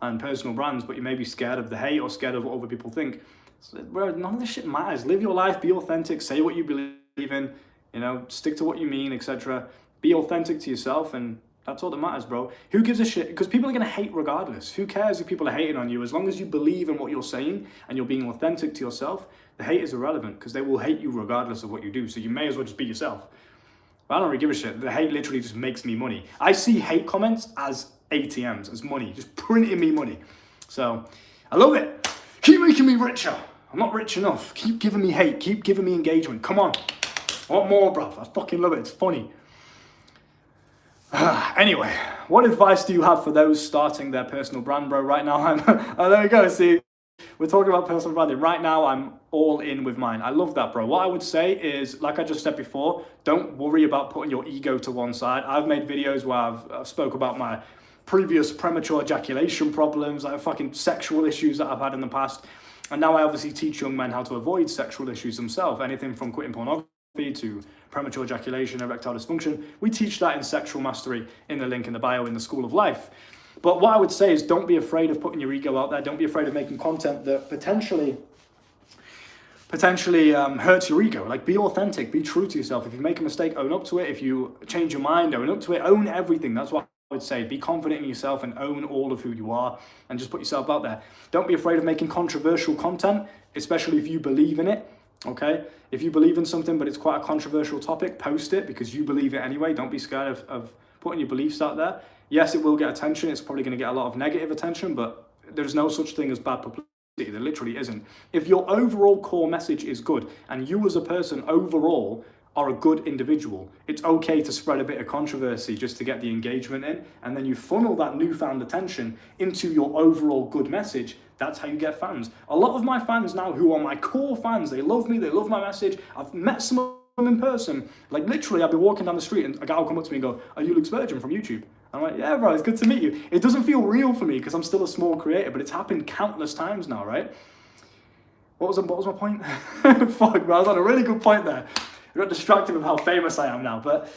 and personal brands, but you may be scared of the hate or scared of what other people think. So, bro, none of this shit matters. Live your life, be authentic, say what you believe in, you know, stick to what you mean, etc. Be authentic to yourself, and that's all that matters, bro. Who gives a shit? Because people are going to hate regardless. Who cares if people are hating on you? As long as you believe in what you're saying and you're being authentic to yourself, the hate is irrelevant, because they will hate you regardless of what you do. So you may as well just be yourself. But I don't really give a shit. The hate literally just makes me money. I see hate comments as ATMs, as money, just printing me money. So I love it. Keep making me richer. I'm not rich enough. Keep giving me hate. Keep giving me engagement. Come on. I want more, bruv. I fucking love it. It's funny. Anyway, what advice do you have for those starting their personal brand, bro? Right now, oh, there we go. See, we're talking about personal branding. Right now, I'm all in with mine. I love that, bro. What I would say is, like I just said before, don't worry about putting your ego to one side. I've made videos where I've spoke about my previous premature ejaculation problems, like fucking sexual issues that I've had in the past. And now I obviously teach young men how to avoid sexual issues themselves. Anything from quitting pornography to premature ejaculation, erectile dysfunction. We teach that in Sexual Mastery in the link in the bio in the School of Life. But what I would say is, don't be afraid of putting your ego out there. Don't be afraid of making content that potentially hurts your ego. Like, be authentic, be true to yourself. If you make a mistake, own up to it. If you change your mind, own up to it. Own everything. That's what I would say. Be confident in yourself and own all of who you are, and just put yourself out there. Don't be afraid of making controversial content, especially if you believe in it. Okay, if you believe in something but it's quite a controversial topic, post it because you believe it anyway. Don't be scared of putting your beliefs out there. Yes, it will get attention. It's probably going to get a lot of negative attention, but there's no such thing as bad publicity. There literally isn't. If your overall core message is good and you as a person overall are a good individual, it's okay to spread a bit of controversy just to get the engagement in, and then you funnel that newfound attention into your overall good message. That's how you get fans. A lot of my fans now, who are my core fans, they love me, they love my message. I've met some of them in person. Like, literally, I've been walking down the street and a guy will come up to me and go, "Are you Luke Spurgeon from YouTube?" I'm like, "Yeah, bro, it's good to meet you." It doesn't feel real for me because I'm still a small creator, but it's happened countless times now, right? What was my point? Fuck, bro, I was on a really good point there. I got distracted with how famous I am now. But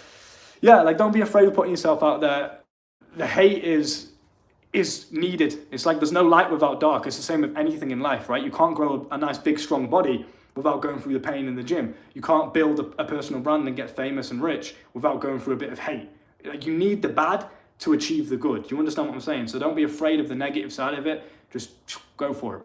yeah, like, don't be afraid of putting yourself out there. The hate is needed. It's like there's no light without dark. It's the same with anything in life, right? You can't grow a nice big strong body without going through the pain in the gym. You can't build a personal brand and get famous and rich without going through a bit of hate. Like, you need the bad to achieve the good. Do you understand what I'm saying? So don't be afraid of the negative side of it. Just go for it.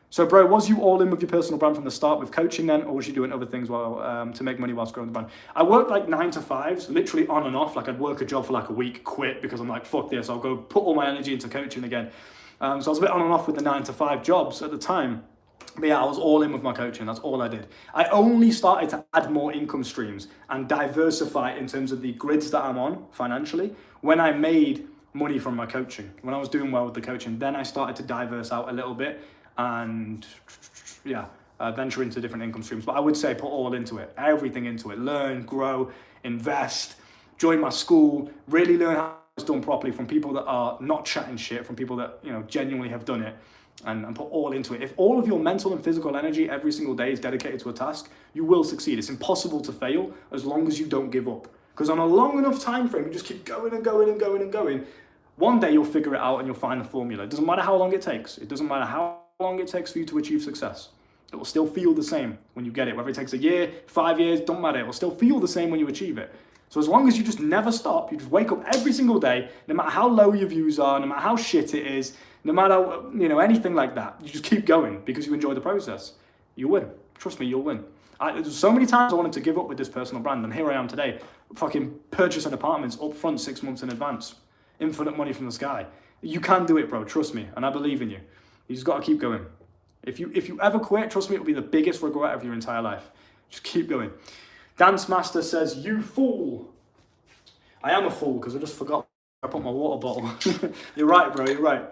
So, bro, was you all in with your personal brand from the start with coaching then, or was you doing other things while to make money whilst growing the brand? I worked like 9 to 5s, literally on and off. Like, I'd work a job for like a week, quit because I'm like, fuck this, I'll go put all my energy into coaching again. So I was a bit on and off with the 9 to 5 jobs at the time. But yeah, I was all in with my coaching. That's all I did. I only started to add more income streams and diversify in terms of the grids that I'm on financially when I made money from my coaching. When I was doing well with the coaching, then I started to diverse out a little bit and yeah, venture into different income streams. But I would say put all into it, everything into it. Learn, grow, invest, join my school, really learn how it's done properly from people that are not chatting shit, from people that, you know, genuinely have done it, and put all into it. If all of your mental and physical energy every single day is dedicated to a task, you will succeed. It's impossible to fail as long as you don't give up. Because on a long enough time frame, you just keep going and going and going and going. One day you'll figure it out and you'll find the formula. It doesn't matter how long it takes. It doesn't matter how long it takes for you to achieve success. It will still feel the same when you get it. Whether it takes a year, 5 years, don't matter. It will still feel the same when you achieve it. So as long as you just never stop, you just wake up every single day, no matter how low your views are, no matter how shit it is, no matter, anything like that, you just keep going because you enjoy the process. You'll win. Trust me, you'll win. There's so many times I wanted to give up with this personal brand, and here I am today, fucking purchasing apartments up front 6 months in advance. Infinite money from the sky. You can do it, bro. Trust me, and I believe in you. You just got to keep going. If you ever quit, trust me, it'll be the biggest regret of your entire life. Just keep going. Dance Master says, you fool. I am a fool because I just forgot I put my water bottle. You're right, bro. You're right.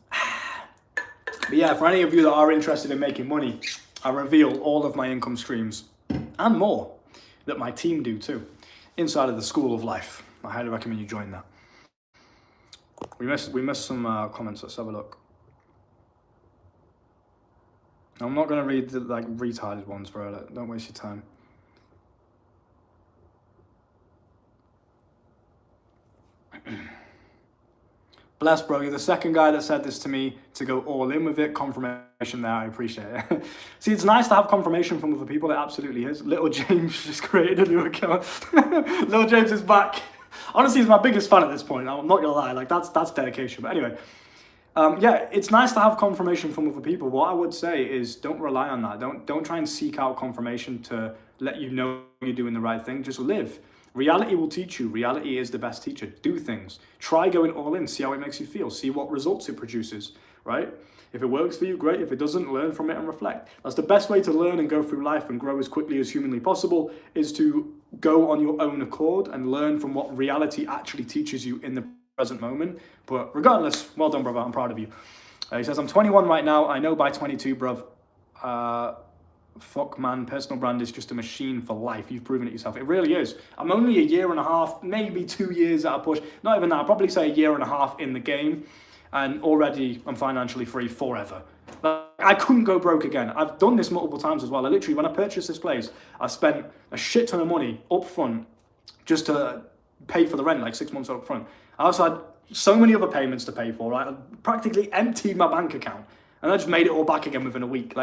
But yeah, for any of you that are interested in making money, I reveal all of my income streams and more that my team do too inside of the School of Life. I highly recommend you join that. We missed some comments. Let's have a look. I'm not going to read the retarded ones, bro. Don't waste your time. Bless, bro. You're the second guy that said this to me to go all in with it. Confirmation there. I appreciate it. See, it's nice to have confirmation from other people. It absolutely is. Little James just created a new account. Little James is back. Honestly, he's my biggest fan at this point. I'm not going to lie. That's dedication. But anyway. Yeah, it's nice to have confirmation from other people. What I would say is don't rely on that. Don't try and seek out confirmation to let you know you're doing the right thing. Just live. Reality will teach you. Reality is the best teacher. Do things. Try going all in. See how it makes you feel. See what results it produces, right? If it works for you, great. If it doesn't, learn from it and reflect. That's the best way to learn and go through life and grow as quickly as humanly possible, is to go on your own accord and learn from what reality actually teaches you in the present moment. But regardless, well done, brother. I'm proud of you. He says, I'm 21 right now. I know by 22, bruv. Fuck, man. Personal brand is just a machine for life. You've proven it yourself. It really is. I'm only a year and a half, maybe 2 years at a push. Not even that. I'll probably say a year and a half in the game. And already I'm financially free forever. I couldn't go broke again. I've done this multiple times as well. When I purchased this place, I spent a shit ton of money up front just to pay for the rent, 6 months up front. I also had so many other payments to pay for, right? I practically emptied my bank account and I just made it all back again within a week.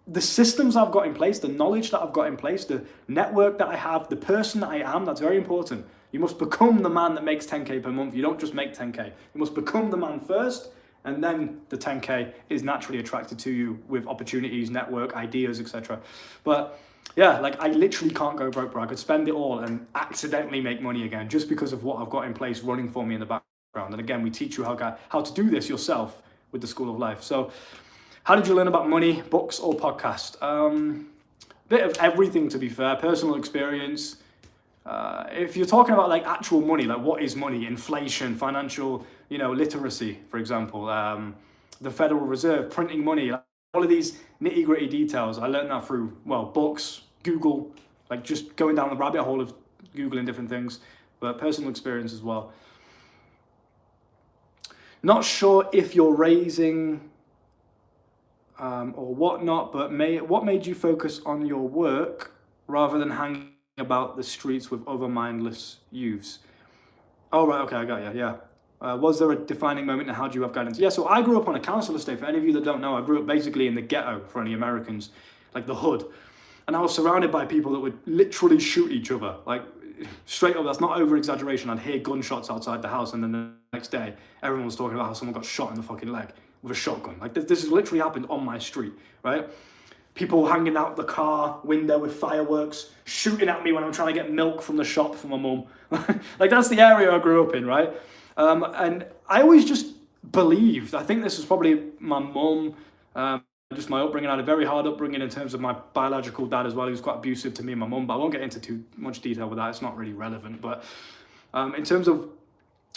The systems I've got in place, the knowledge that I've got in place, the network that I have, the person that I am, that's very important. You must become the man that makes 10K per month. You don't just make 10K. You must become the man first, and then the 10K is naturally attracted to you with opportunities, network, ideas, etc. But yeah, I literally can't go broke, bro. I could spend it all and accidentally make money again just because of what I've got in place running for me in the background. And again, we teach you how to do this yourself with the School of Life. So how did you learn about money, books or podcast? Bit of everything, to be fair. Personal experience. If you're talking about actual money, what is money, inflation, financial, literacy, for example, the Federal Reserve, printing money, all of these nitty gritty details, I learned that through, books, Google, just going down the rabbit hole of Googling different things, but personal experience as well. Not sure if you're raising or whatnot, but what made you focus on your work rather than hanging about the streets with other mindless youths? Oh, right, okay, I got you, yeah. Was there a defining moment and how do you have guidance? Yeah, so I grew up on a council estate. For any of you that don't know, I grew up basically in the ghetto for any Americans, the hood. And I was surrounded by people that would literally shoot each other. Straight up, that's not over exaggeration. I'd hear gunshots outside the house, and then the next day, everyone was talking about how someone got shot in the fucking leg with a shotgun. This has literally happened on my street, right? People hanging out the car window with fireworks, shooting at me when I'm trying to get milk from the shop for my mum. That's the area I grew up in, right? And I always just believed, I think this was probably my mum, just my upbringing. I had a very hard upbringing in terms of my biological dad as well. He was quite abusive to me and my mum, but I won't get into too much detail with that. It's not really relevant. But in terms of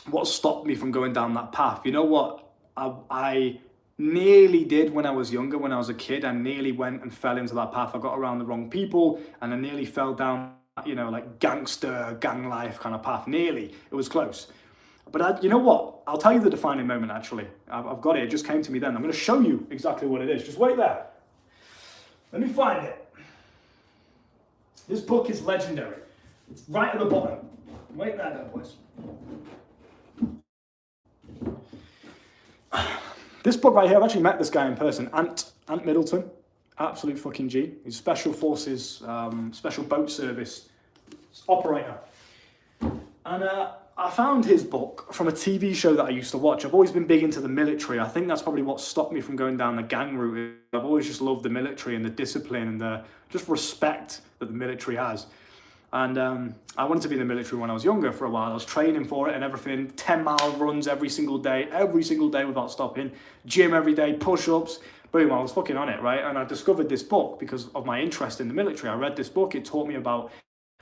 what stopped me from going down that path, you know what? I nearly did when I was younger, when I was a kid. I nearly went and fell into that path. I got around the wrong people and I nearly fell down, gangster, gang life kind of path. Nearly. It was close. But you know what? I'll tell you the defining moment, actually. I've got it. It just came to me then. I'm going to show you exactly what it is. Just wait there. Let me find it. This book is legendary. It's right at the bottom. Wait there, boys. This book right here, I've actually met this guy in person, Ant Middleton. Absolute fucking G. He's Special Forces, Special Boat Service operator. And I found his book from a TV show that I used to watch. I've always been big into the military. I think that's probably what stopped me from going down the gang route. I've always just loved the military and the discipline and the just respect that the military has. And I wanted to be in the military when I was younger for a while. I was training for it and everything. 10-mile runs every single day without stopping. Gym every day, push-ups. Boom, I was fucking on it, right? And I discovered this book because of my interest in the military. I read this book. It taught me about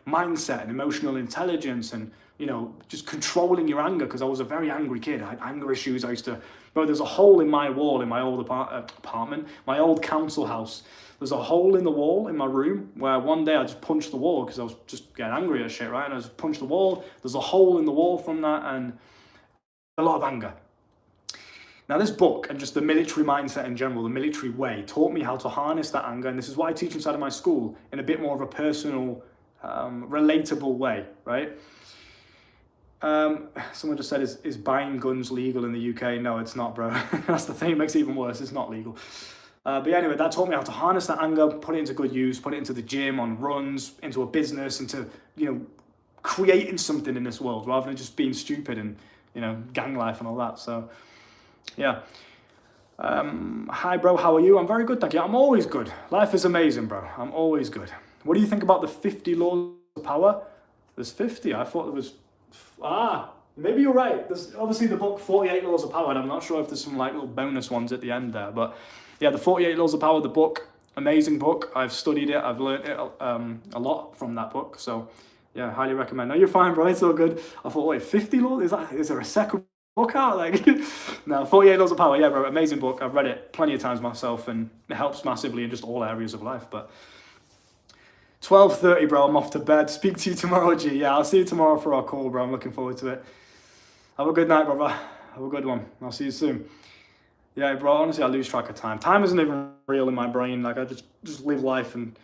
mindset and emotional intelligence and, you know, just controlling your anger, because I was a very angry kid. I had anger issues. There's a hole in my wall in my old apartment, my old council house. There's a hole in the wall in my room where one day I just punched the wall because I was just getting angry at shit, right? And I just punched the wall. There's a hole in the wall from that and a lot of anger. Now this book and just the military mindset in general, the military way, taught me how to harness that anger. And this is why I teach inside of my school in a bit more of a personal, relatable way, right? Someone just said, is buying guns legal in the UK? No, it's not, bro. That's the thing, it makes it even worse. It's not legal. But anyway, that taught me how to harness that anger, put it into good use, put it into the gym, on runs, into a business, into, you know, creating something in this world rather than just being stupid and, you know, gang life and all that. So, yeah. Hi, bro. How are you? I'm very good, thank you. I'm always good. Life is amazing, bro. I'm always good. What do you think about the 50 laws of power? There's 50. I thought there was... maybe you're right. There's obviously the book 48 Laws of Power, and I'm not sure if there's some like little bonus ones at the end there, but yeah, the 48 Laws of Power, the book, amazing book. I've studied it. I've learned it a lot from that book. So yeah, highly recommend. No, you're fine, bro. It's all good. I thought, wait, 50 laws? Is there a second book out? Like, no, 48 Laws of Power. Yeah, bro, amazing book. I've read it plenty of times myself, and it helps massively in just all areas of life. But 12:30, bro. I'm off to bed. Speak to you tomorrow, G. Yeah, I'll see you tomorrow for our call, bro. I'm looking forward to it. Have a good night, brother. Have a good one. I'll see you soon. Yeah, bro, honestly, I lose track of time. Time isn't even real in my brain. Like, I just live life and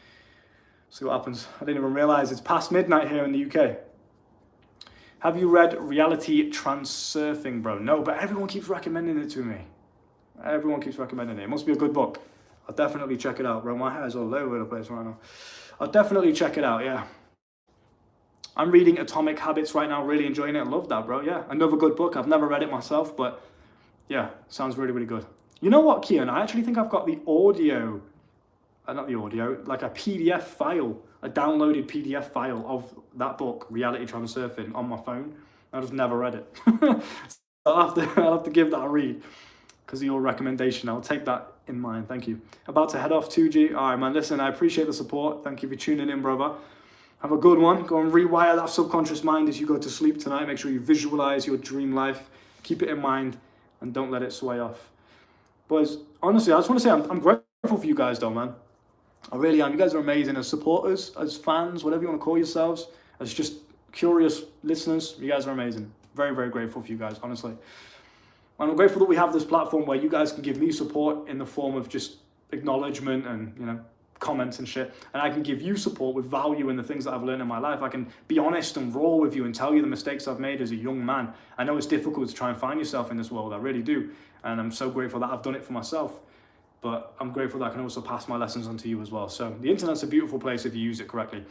see what happens. I didn't even realize it's past midnight here in the UK. Have you read Reality Transurfing, bro? No, but everyone keeps recommending it to me. Everyone keeps recommending it. It must be a good book. I'll definitely check it out, bro. My hair's all over the place right now. I'll definitely check it out, yeah. I'm reading Atomic Habits right now, really enjoying it. I love that, bro, yeah. Another good book. I've never read it myself, but yeah, sounds really, really good. You know what, Kian? I actually think I've got the audio, not the audio, like a PDF file, a downloaded PDF file of that book, Reality Transurfing, on my phone. I just never read it. So I'll have to give that a read because of your recommendation. I'll take that in mind. Thank you. About to head off 2G. All right, man. Listen, I appreciate the support. Thank you for tuning in, brother. Have a good one. Go and rewire that subconscious mind as you go to sleep tonight. Make sure you visualize your dream life. Keep it in mind and don't let it sway off. Boys, honestly, I just want to say I'm grateful for you guys, though, man. I really am. You guys are amazing as supporters, as fans, whatever you want to call yourselves, as just curious listeners. You guys are amazing. Very, very grateful for you guys, honestly. And I'm grateful that we have this platform where you guys can give me support in the form of just acknowledgement and, you know, comments and shit. And I can give you support with value in the things that I've learned in my life. I can be honest and raw with you and tell you the mistakes I've made as a young man. I know it's difficult to try and find yourself in this world. I really do. And I'm so grateful that I've done it for myself. But I'm grateful that I can also pass my lessons on to you as well. So the internet's a beautiful place if you use it correctly.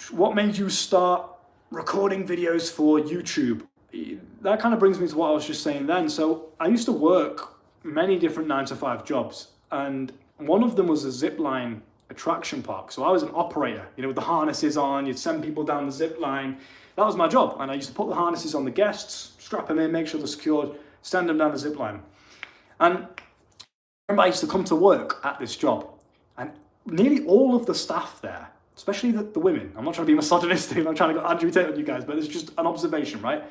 What made you start recording videos for YouTube? That kind of brings me to what I was just saying then. So I used to work many different 9-to-5 jobs, and one of them was a zip line attraction park. So I was an operator, you know, with the harnesses on. You'd send people down the zip line. That was my job. And I used to put the harnesses on the guests, strap them in, make sure they're secured, send them down the zip line. And I remember I used to come to work at this job, and nearly all of the staff there, especially the women, I'm not trying to be misogynistic, I'm not trying to agitate on you guys, but it's just an observation, right?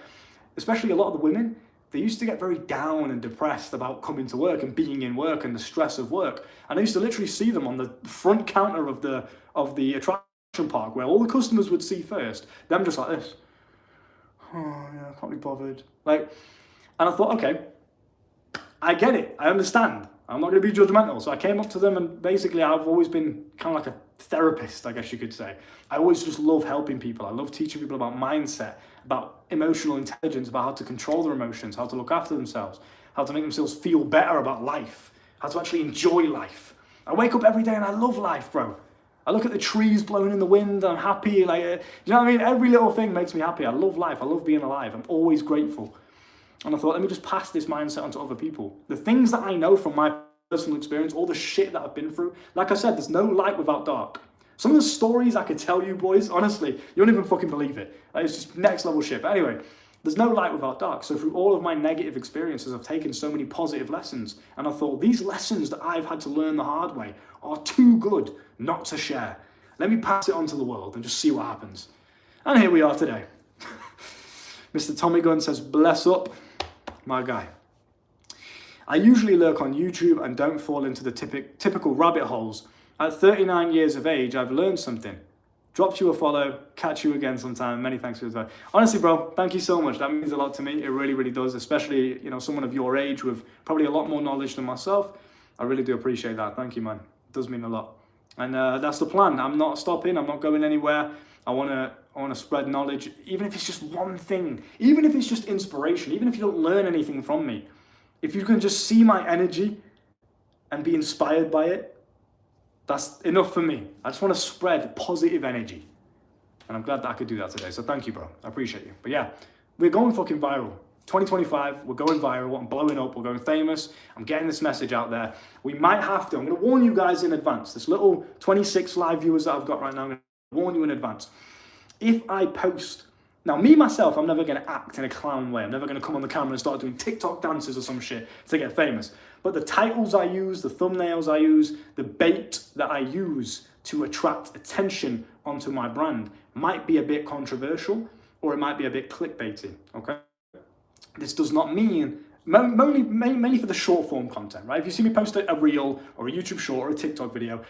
Especially a lot of the women, they used to get very down and depressed about coming to work and being in work and the stress of work. And I used to literally see them on the front counter of the attraction park where all the customers would see first, them just like this. Oh yeah, I can't be bothered. Like, and I thought, okay, I get it, I understand. I'm not going to be judgmental. So I came up to them, and basically I've always been kind of like a therapist, I guess you could say. I always just love helping people. I love teaching people about mindset, about emotional intelligence, about how to control their emotions, how to look after themselves, how to make themselves feel better about life. how to actually enjoy life. I wake up every day and I love life, bro. I look at the trees blowing in the wind, I'm happy, like, you know what I mean? Every little thing makes me happy. I love life, I love being alive, I'm always grateful. And I thought, let me just pass this mindset on to other people. The things that I know from my personal experience, all the shit that I've been through, like I said, there's no light without dark. Some of the stories I could tell you, boys, honestly, you don't even fucking believe it. Like, it's just next level shit. But anyway, there's no light without dark. So through all of my negative experiences, I've taken so many positive lessons. And I thought, these lessons that I've had to learn the hard way are too good not to share. Let me pass it on to the world and just see what happens. And here we are today. Mr. Tommy Gunn says, bless up, my guy. I usually lurk on YouTube and don't fall into the typical rabbit holes. At 39 years of age, I've learned something. Drops you a follow, catch you again sometime. Many thanks for your time. Honestly, bro, thank you so much. That means a lot to me. It really, really does, especially, you know, someone of your age with probably a lot more knowledge than myself. I really do appreciate that. Thank you, man. It does mean a lot. And that's the plan. I'm not stopping. I'm not going anywhere. I want to spread knowledge, even if it's just one thing, even if it's just inspiration, even if you don't learn anything from me. If you can just see my energy and be inspired by it, that's enough for me. I just want to spread positive energy. And I'm glad that I could do that today. So thank you, bro. I appreciate you. But yeah, we're going fucking viral. 2025, we're going viral. I'm blowing up. We're going famous. I'm getting this message out there. We might have to. I'm going to warn you guys in advance. This little 26 live viewers that I've got right now, I'm going to warn you in advance. If I post, now me, myself, I'm never going to act in a clown way. I'm never going to come on the camera and start doing TikTok dances or some shit to get famous. But the titles I use, the thumbnails I use, the bait that I use to attract attention onto my brand might be a bit controversial, or it might be a bit clickbaity, okay? This does not mean, mainly for the short form content, right? If you see me post a reel or a YouTube short or a TikTok video,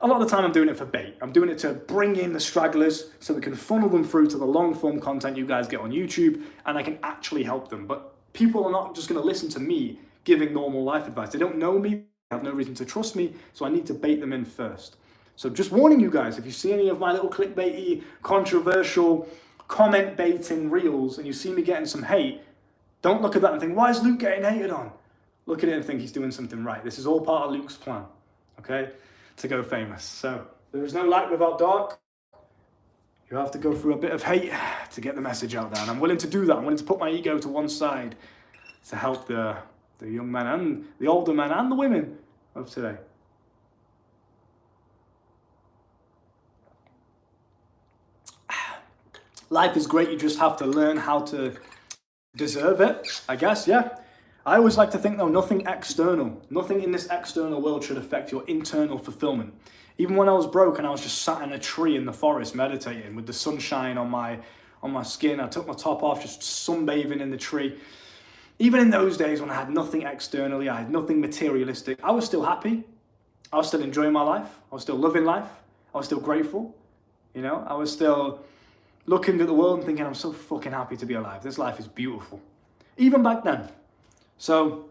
a lot of the time I'm doing it for bait. I'm doing it to bring in the stragglers so we can funnel them through to the long form content you guys get on YouTube, and I can actually help them. But people are not just gonna listen to me giving normal life advice. They don't know me, they have no reason to trust me, so I need to bait them in first. So just warning you guys, if you see any of my little clickbaity, controversial, comment baiting reels and you see me getting some hate, don't look at that and think, why is Luke getting hated on? Look at it and think he's doing something right. This is all part of Luke's plan, okay, to go famous. So there is no light without dark. You have to go through a bit of hate to get the message out there. And I'm willing to do that. I'm willing to put my ego to one side to help the young men and the older men and the women of today. Life is great. You just have to learn how to deserve it, I guess, yeah. I always like to think, though, nothing external, nothing in this external world should affect your internal fulfillment. Even when I was broke and I was just sat in a tree in the forest meditating with the sunshine on my skin, I took my top off, just sunbathing in the tree. Even in those days when I had nothing externally, I had nothing materialistic, I was still happy. I was still enjoying my life. I was still loving life. I was still grateful. You know, I was still looking at the world and thinking, I'm so fucking happy to be alive. This life is beautiful. Even back then. So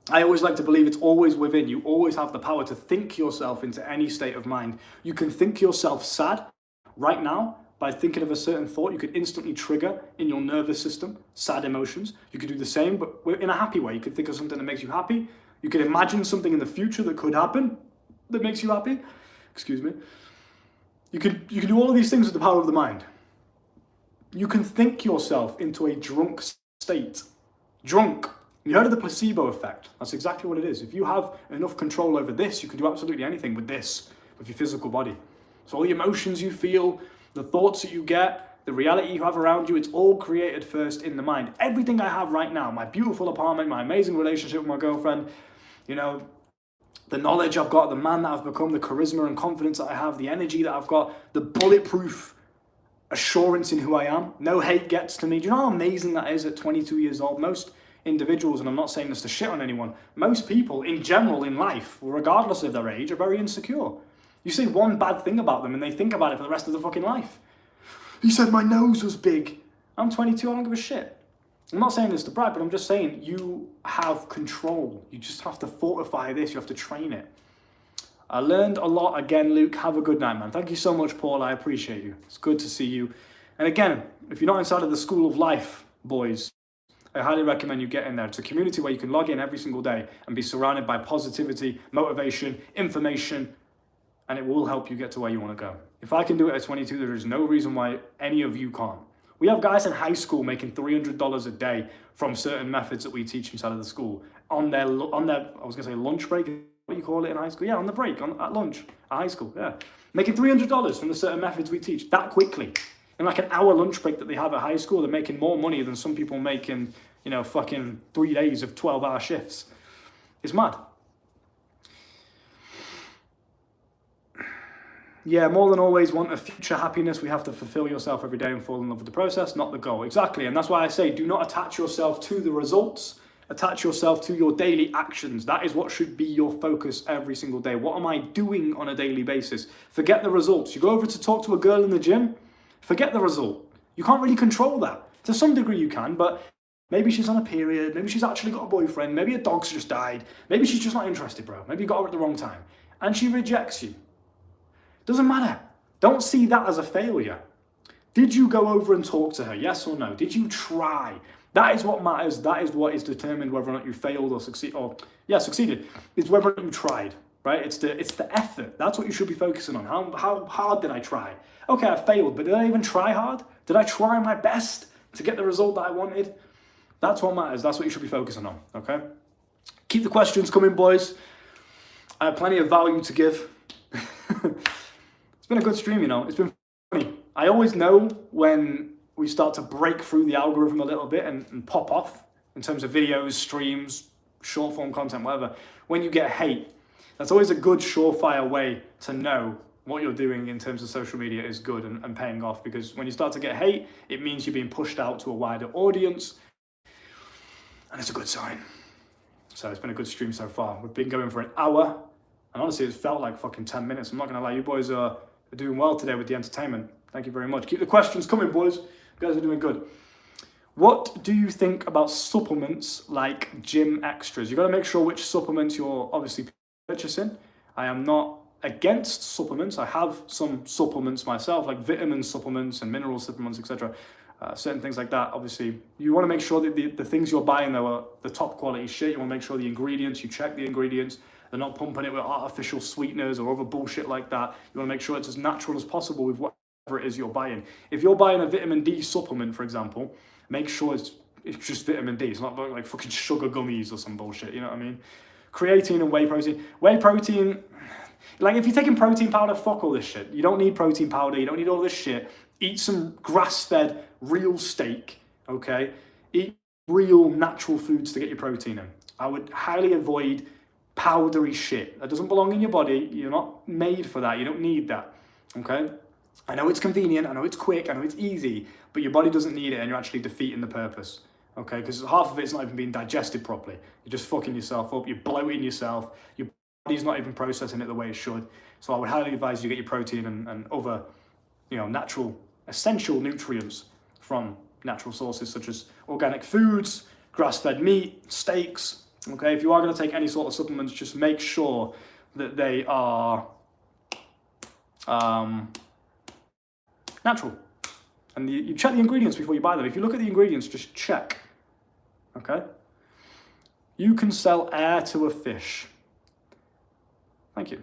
I always like to believe it's always within. You always have the power to think yourself into any state of mind. You can think yourself sad right now by thinking of a certain thought. You could instantly trigger in your nervous system sad emotions. You could do the same, but in a happy way. You could think of something that makes you happy. You could imagine something in the future that could happen that makes you happy. Excuse me. You can do all of these things with the power of the mind. You can think yourself into a drunk state. Drunk. You heard of the placebo effect. That's exactly what it is. If you have enough control over this, you can do absolutely anything with this, with your physical body. So all the emotions you feel, the thoughts that you get, the reality you have around you, it's all created first in the mind. Everything I have right now, my beautiful apartment, my amazing relationship with my girlfriend, you know, the knowledge I've got, the man that I've become, the charisma and confidence that I have, the energy that I've got, the bulletproof assurance in who I am. No hate gets to me. Do you know how amazing that is at 22 years old? Most individuals, and I'm not saying this to shit on anyone, most people in general in life, regardless of their age, are very insecure. You say one bad thing about them and they think about it for the rest of their fucking life. He said my nose was big. I'm 22, I don't give a shit. I'm not saying this to brag, but I'm just saying you have control. You just have to fortify this, you have to train it. I learned a lot. Again, Luke, have a good night, man. Thank you so much, Paul. I appreciate you. It's good to see you. And again, if you're not inside of the school of life, boys, I highly recommend you get in there. It's a community where you can log in every single day and be surrounded by positivity, motivation, information, and it will help you get to where you want to go. If I can do it at 22, there is no reason why any of you can't. We have guys in high school making $300 a day from certain methods that we teach inside of the school on their I was gonna say lunch break. What do you call it in high school? Yeah, on the break, at lunch at high school. Yeah, making $300 from the certain methods we teach that quickly in like an hour lunch break that they have at high school. They're making more money than some people make in fucking 3 days of 12-hour shifts. It's mad. Yeah, more than always want a future happiness. We have to fulfill yourself every day and fall in love with the process, not the goal. Exactly, and that's why I say do not attach yourself to the results. Attach yourself to your daily actions. That is what should be your focus every single day. What am I doing on a daily basis? Forget the results. You go over to talk to a girl in the gym, forget the result. You can't really control that. To some degree you can, but maybe she's on a period, maybe she's actually got a boyfriend, maybe a dog's just died, maybe she's just not interested, bro. Maybe you got her at the wrong time, and she rejects you. Doesn't matter. Don't see that as a failure. Did you go over and talk to her? Yes or no? Did you try? That is what matters. That is what is determined whether or not you failed or succeeded. It's whether or not you tried, right? It's the effort. That's what you should be focusing on. How hard did I try? Okay, I failed, but did I even try hard? Did I try my best to get the result that I wanted? That's what matters. That's what you should be focusing on, okay? Keep the questions coming, boys. I have plenty of value to give. It's been a good stream, It's been funny. I always know when we start to break through the algorithm a little bit and pop off in terms of videos, streams, short form content, whatever. When you get hate, that's always a good surefire way to know what you're doing in terms of social media is good and paying off, because when you start to get hate, it means you're being pushed out to a wider audience, and it's a good sign. So it's been a good stream so far. We've been going for an hour, and honestly, it's felt like fucking 10 minutes. I'm not gonna lie, you boys are doing well today with the entertainment. Thank you very much. Keep the questions coming, boys. You guys are doing good. What do you think about supplements like gym extras? You got to make sure which supplements you're obviously purchasing. I am not against supplements. I have some supplements myself, like vitamin supplements and mineral supplements, etc. Certain things like that. Obviously, you want to make sure that the things you're buying, though, are the top quality shit. You want to make sure the ingredients, you check the ingredients. They're not pumping it with artificial sweeteners or other bullshit like that. You want to make sure it's as natural as possible with whatever it is you're buying. If you're buying a vitamin D supplement, for example, make sure it's just vitamin D. It's not like fucking sugar gummies or some bullshit, you know what I mean? Creatine and whey protein. Whey protein, like if you're taking protein powder, fuck all this shit. You don't need protein powder. You don't need all this shit. Eat some grass-fed, real steak, okay? Eat real natural foods to get your protein in. I would highly avoid powdery shit. That doesn't belong in your body. You're not made for that. You don't need that, okay? I know it's convenient, I know it's quick, I know it's easy, but your body doesn't need it, and you're actually defeating the purpose, okay? Because half of it's not even being digested properly. You're just fucking yourself up, you're bloating yourself, your body's not even processing it the way it should. So I would highly advise you get your protein and other, natural, essential nutrients from natural sources such as organic foods, grass-fed meat, steaks, okay? If you are going to take any sort of supplements, just make sure that they are natural. And you check the ingredients before you buy them. If you look at the ingredients, just check, okay? You can sell air to a fish. Thank you.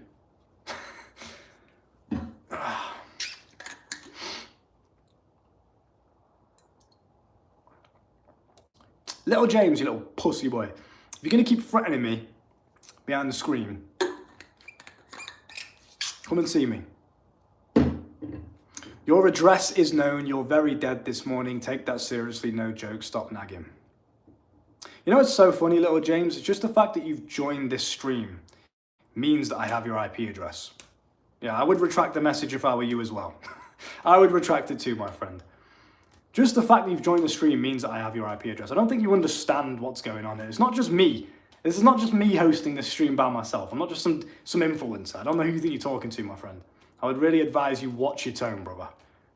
Little James, you little pussy boy. If you're going to keep threatening me behind the screen, come and see me. Your address is known. You're very dead this morning. Take that seriously. No joke. Stop nagging. You know what's so funny, little James? It's just the fact that you've joined this stream means that I have your IP address. Yeah, I would retract the message if I were you as well. I would retract it too, my friend. Just the fact that you've joined the stream means that I have your IP address. I don't think you understand what's going on here. It's not just me. This is not just me hosting this stream by myself. I'm not just some influencer. I don't know who you think you're talking to, my friend. I would really advise you watch your tone, brother.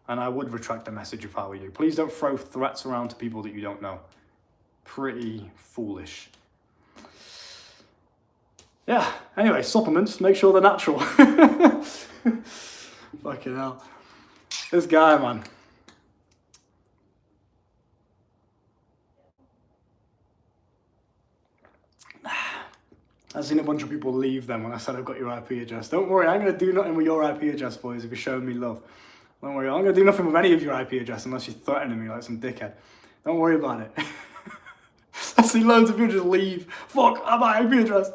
And I would retract the message if I were you. Please don't throw threats around to people that you don't know. Pretty foolish. Yeah, anyway, supplements, make sure they're natural. Fucking hell. This guy, man. I've seen a bunch of people leave them when I said I've got your IP address. Don't worry, I'm going to do nothing with your IP address, boys, if you're showing me love. Don't worry, I'm going to do nothing with any of your IP address unless you're threatening me like some dickhead. Don't worry about it. I see loads of people just leave. Fuck, I have my IP address.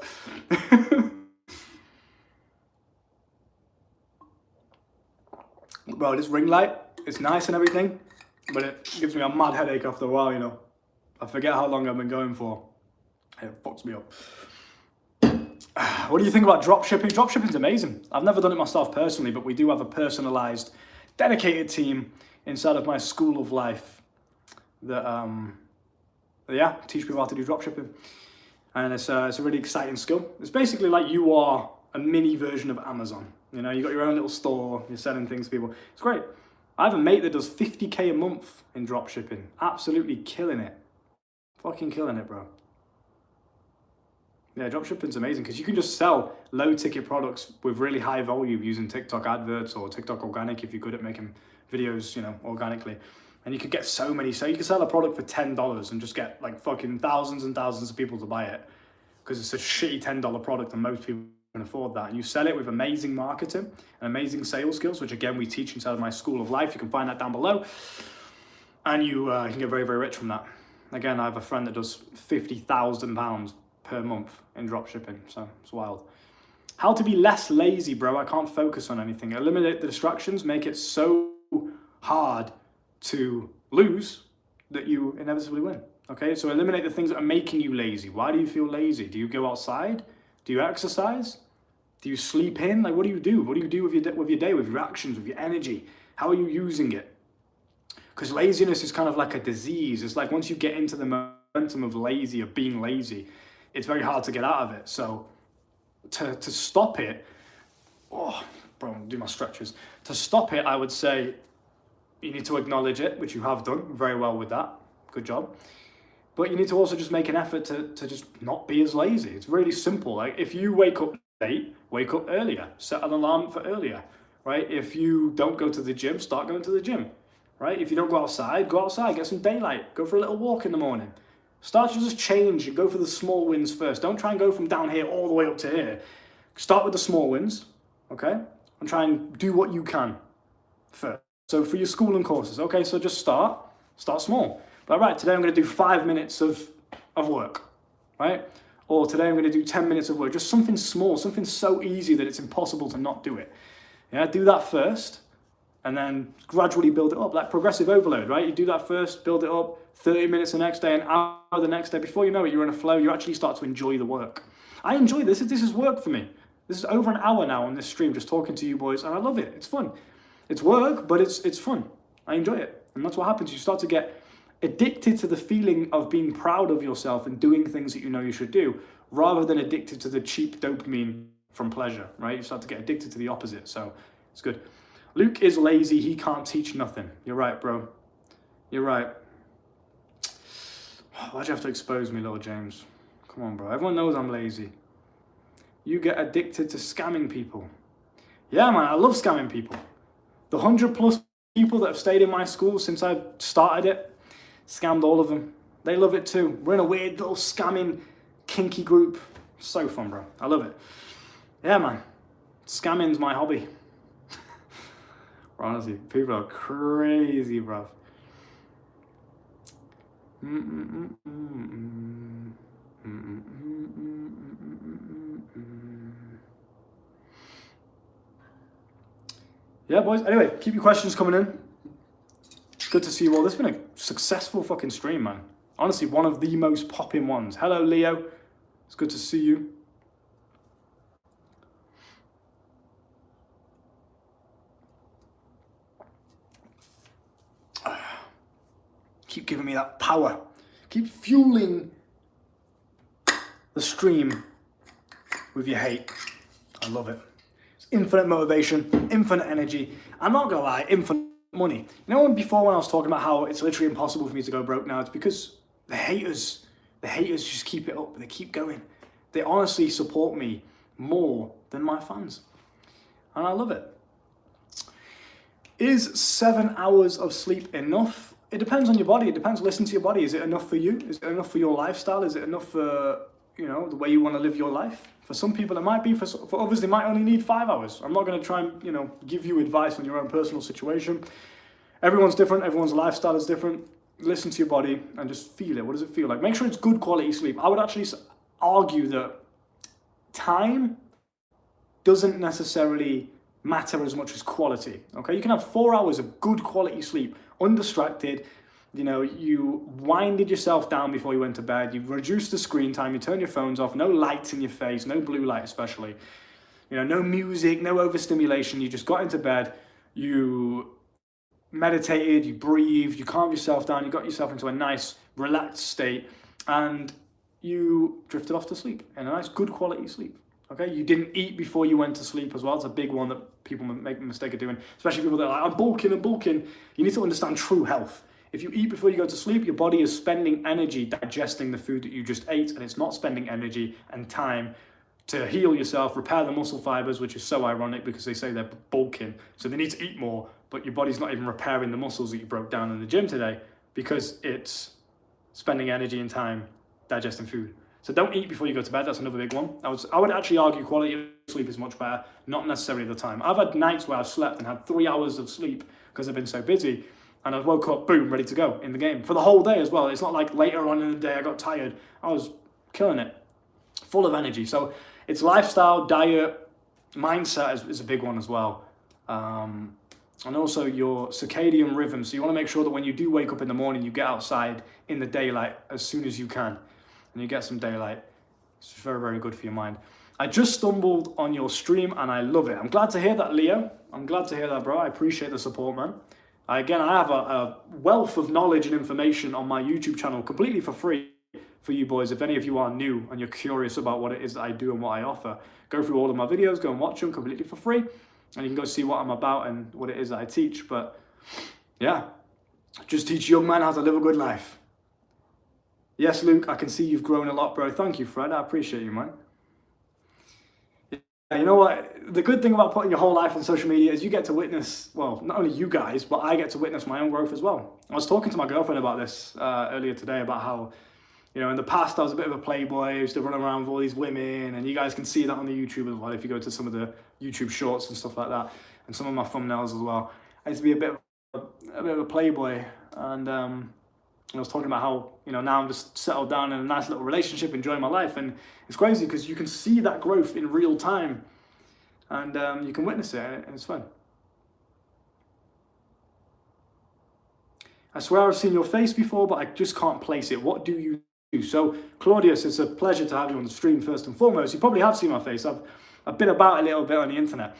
Bro, this ring light, it's nice and everything, but it gives me a mad headache after a while, you know. I forget how long I've been going for. It fucks me up. What do you think about dropshipping? Dropshipping's amazing. I've never done it myself personally, but we do have a personalized, dedicated team inside of my school of life that, teach people how to do dropshipping. And it's a really exciting skill. It's basically like you are a mini version of Amazon. You know, you got your own little store, you're selling things to people. It's great. I have a mate that does 50k a month in dropshipping. Absolutely killing it. Fucking killing it, bro. Yeah, dropshipping's amazing because you can just sell low ticket products with really high volume using TikTok adverts or TikTok organic if you're good at making videos, you know, organically. And you could get so many. So you can sell a product for $10 and just get like fucking thousands and thousands of people to buy it because it's a shitty $10 product and most people can afford that. And you sell it with amazing marketing and amazing sales skills, which again, we teach inside of my school of life. You can find that down below. And you can get very, very rich from that. Again, I have a friend that does £50,000 per month in dropshipping, so it's wild. How to be less lazy, bro. I can't focus on anything. Eliminate the distractions, make it so hard to lose that you inevitably win. Okay, so eliminate the things that are making you lazy. Why do you feel lazy? Do you go outside? Do you exercise? Do you sleep in? Like, what do you do? What do you do with your day, with your actions, with your energy? How are you using it? Because laziness is kind of like a disease. It's like once you get into the momentum of lazy, of being lazy, it's very hard to get out of it. So to stop it, oh, bro, do my stretches. To stop it, I would say you need to acknowledge it, which you have done very well with that. Good job. But you need to also just make an effort to just not be as lazy. It's really simple. Like if you wake up late, wake up earlier. Set an alarm for earlier, right? If you don't go to the gym, start going to the gym, right? If you don't go outside, get some daylight. Go for a little walk in the morning. Start to just change and go for the small wins first. Don't try and go from down here all the way up to here. Start with the small wins, okay? And try and do what you can first. So for your school and courses, okay, so just start small. But right, today I'm going to do 5 minutes of work, right? Or today I'm going to do 10 minutes of work. Just something small, something so easy that it's impossible to not do it. Yeah, do that first and then gradually build it up, like progressive overload, right? You do that first, build it up, 30 minutes the next day, an hour the next day. Before you know it, you're in a flow. You actually start to enjoy the work. I enjoy this. This is work for me. This is over an hour now on this stream, just talking to you boys, and I love it. It's fun. It's work, but it's fun. I enjoy it. And that's what happens. You start to get addicted to the feeling of being proud of yourself and doing things that you know you should do, rather than addicted to the cheap dopamine from pleasure, right? You start to get addicted to the opposite. So it's good. Luke is lazy. He can't teach nothing. You're right, bro. You're right. Why'd you have to expose me, little James? Come on, bro. Everyone knows I'm lazy. You get addicted to scamming people. Yeah, man, I love scamming people. The 100+ people that have stayed in my school since I started it, scammed all of them. They love it too. We're in a weird little scamming, kinky group. So fun, bro. I love it. Yeah, man. Scamming's my hobby. Honestly, people are crazy, bro. Yeah, boys. Anyway, keep your questions coming in. It's good to see you all. This has been a successful fucking stream, man. Honestly, one of the most popping ones. Hello, Leo. It's good to see you. Keep giving me that power. Keep fueling the stream with your hate. I love it. It's infinite motivation, infinite energy. I'm not gonna lie, infinite money. You know, before when I was talking about how it's literally impossible for me to go broke now, it's because the haters just keep it up. They keep going. They honestly support me more than my fans. And I love it. Is 7 hours of sleep enough? It depends on your body. It depends. Listen to your body. Is it enough for you? Is it enough for your lifestyle? Is it enough for, the way you want to live your life. For some people it might be, for others they might only need 5 hours. I'm not going to try and, give you advice on your own personal situation. Everyone's different, everyone's lifestyle is different. Listen to your body and just feel it. What does it feel like? Make sure it's good quality sleep. I would actually argue that time doesn't necessarily matter as much as quality. Okay, you can have 4 hours of good quality sleep, undistracted. You winded yourself down before you went to bed. You reduced the screen time. You turn your phones off. No lights in your face. No blue light, especially. No music. No overstimulation. You just got into bed. You meditated. You breathed. You calmed yourself down. You got yourself into a nice, relaxed state, and you drifted off to sleep in a nice, good quality sleep. Okay, you didn't eat before you went to sleep as well. It's a big one that people make the mistake of doing, especially people that are like, I'm bulking. You need to understand true health. If you eat before you go to sleep, your body is spending energy digesting the food that you just ate, and it's not spending energy and time to heal yourself, repair the muscle fibers, which is so ironic because they say they're bulking. So they need to eat more, but your body's not even repairing the muscles that you broke down in the gym today because it's spending energy and time digesting food. So don't eat before you go to bed. That's another big one. I would actually argue quality of sleep is much better, not necessarily the time. I've had nights where I've slept and had 3 hours of sleep because I've been so busy, and I woke up, boom, ready to go in the game for the whole day as well. It's not like later on in the day I got tired. I was killing it, full of energy. So it's lifestyle, diet, mindset is a big one as well. And also your circadian rhythm. So you want to make sure that when you do wake up in the morning, you get outside in the daylight as soon as you can, and you get some daylight. It's very, very good for your mind. I just stumbled on your stream and I love it. I'm glad to hear that, Leo. I'm glad to hear that, bro. I appreciate the support, man. I have a wealth of knowledge and information on my YouTube channel completely for free for you boys. If any of you are new and you're curious about what it is that I do and what I offer, go through all of my videos, go and watch them completely for free, and you can go see what I'm about and what it is that I teach. But yeah, just teach young men how to live a good life. Yes, Luke, I can see you've grown a lot, bro. Thank you, Fred. I appreciate you, man. You know what? The good thing about putting your whole life on social media is you get to witness, well, not only you guys, but I get to witness my own growth as well. I was talking to my girlfriend about this earlier today, about how, in the past I was a bit of a playboy. I used to run around with all these women, and you guys can see that on the YouTube as well if you go to some of the YouTube shorts and stuff like that, and some of my thumbnails as well. I used to be a bit of a playboy, and I was talking about how, now I'm just settled down in a nice little relationship, enjoying my life. And it's crazy because you can see that growth in real time, and you can witness it, and it's fun. I swear I've seen your face before, but I just can't place it. What do you do? So, Claudius, it's a pleasure to have you on the stream first and foremost. You probably have seen my face. I've been about a little bit on the internet.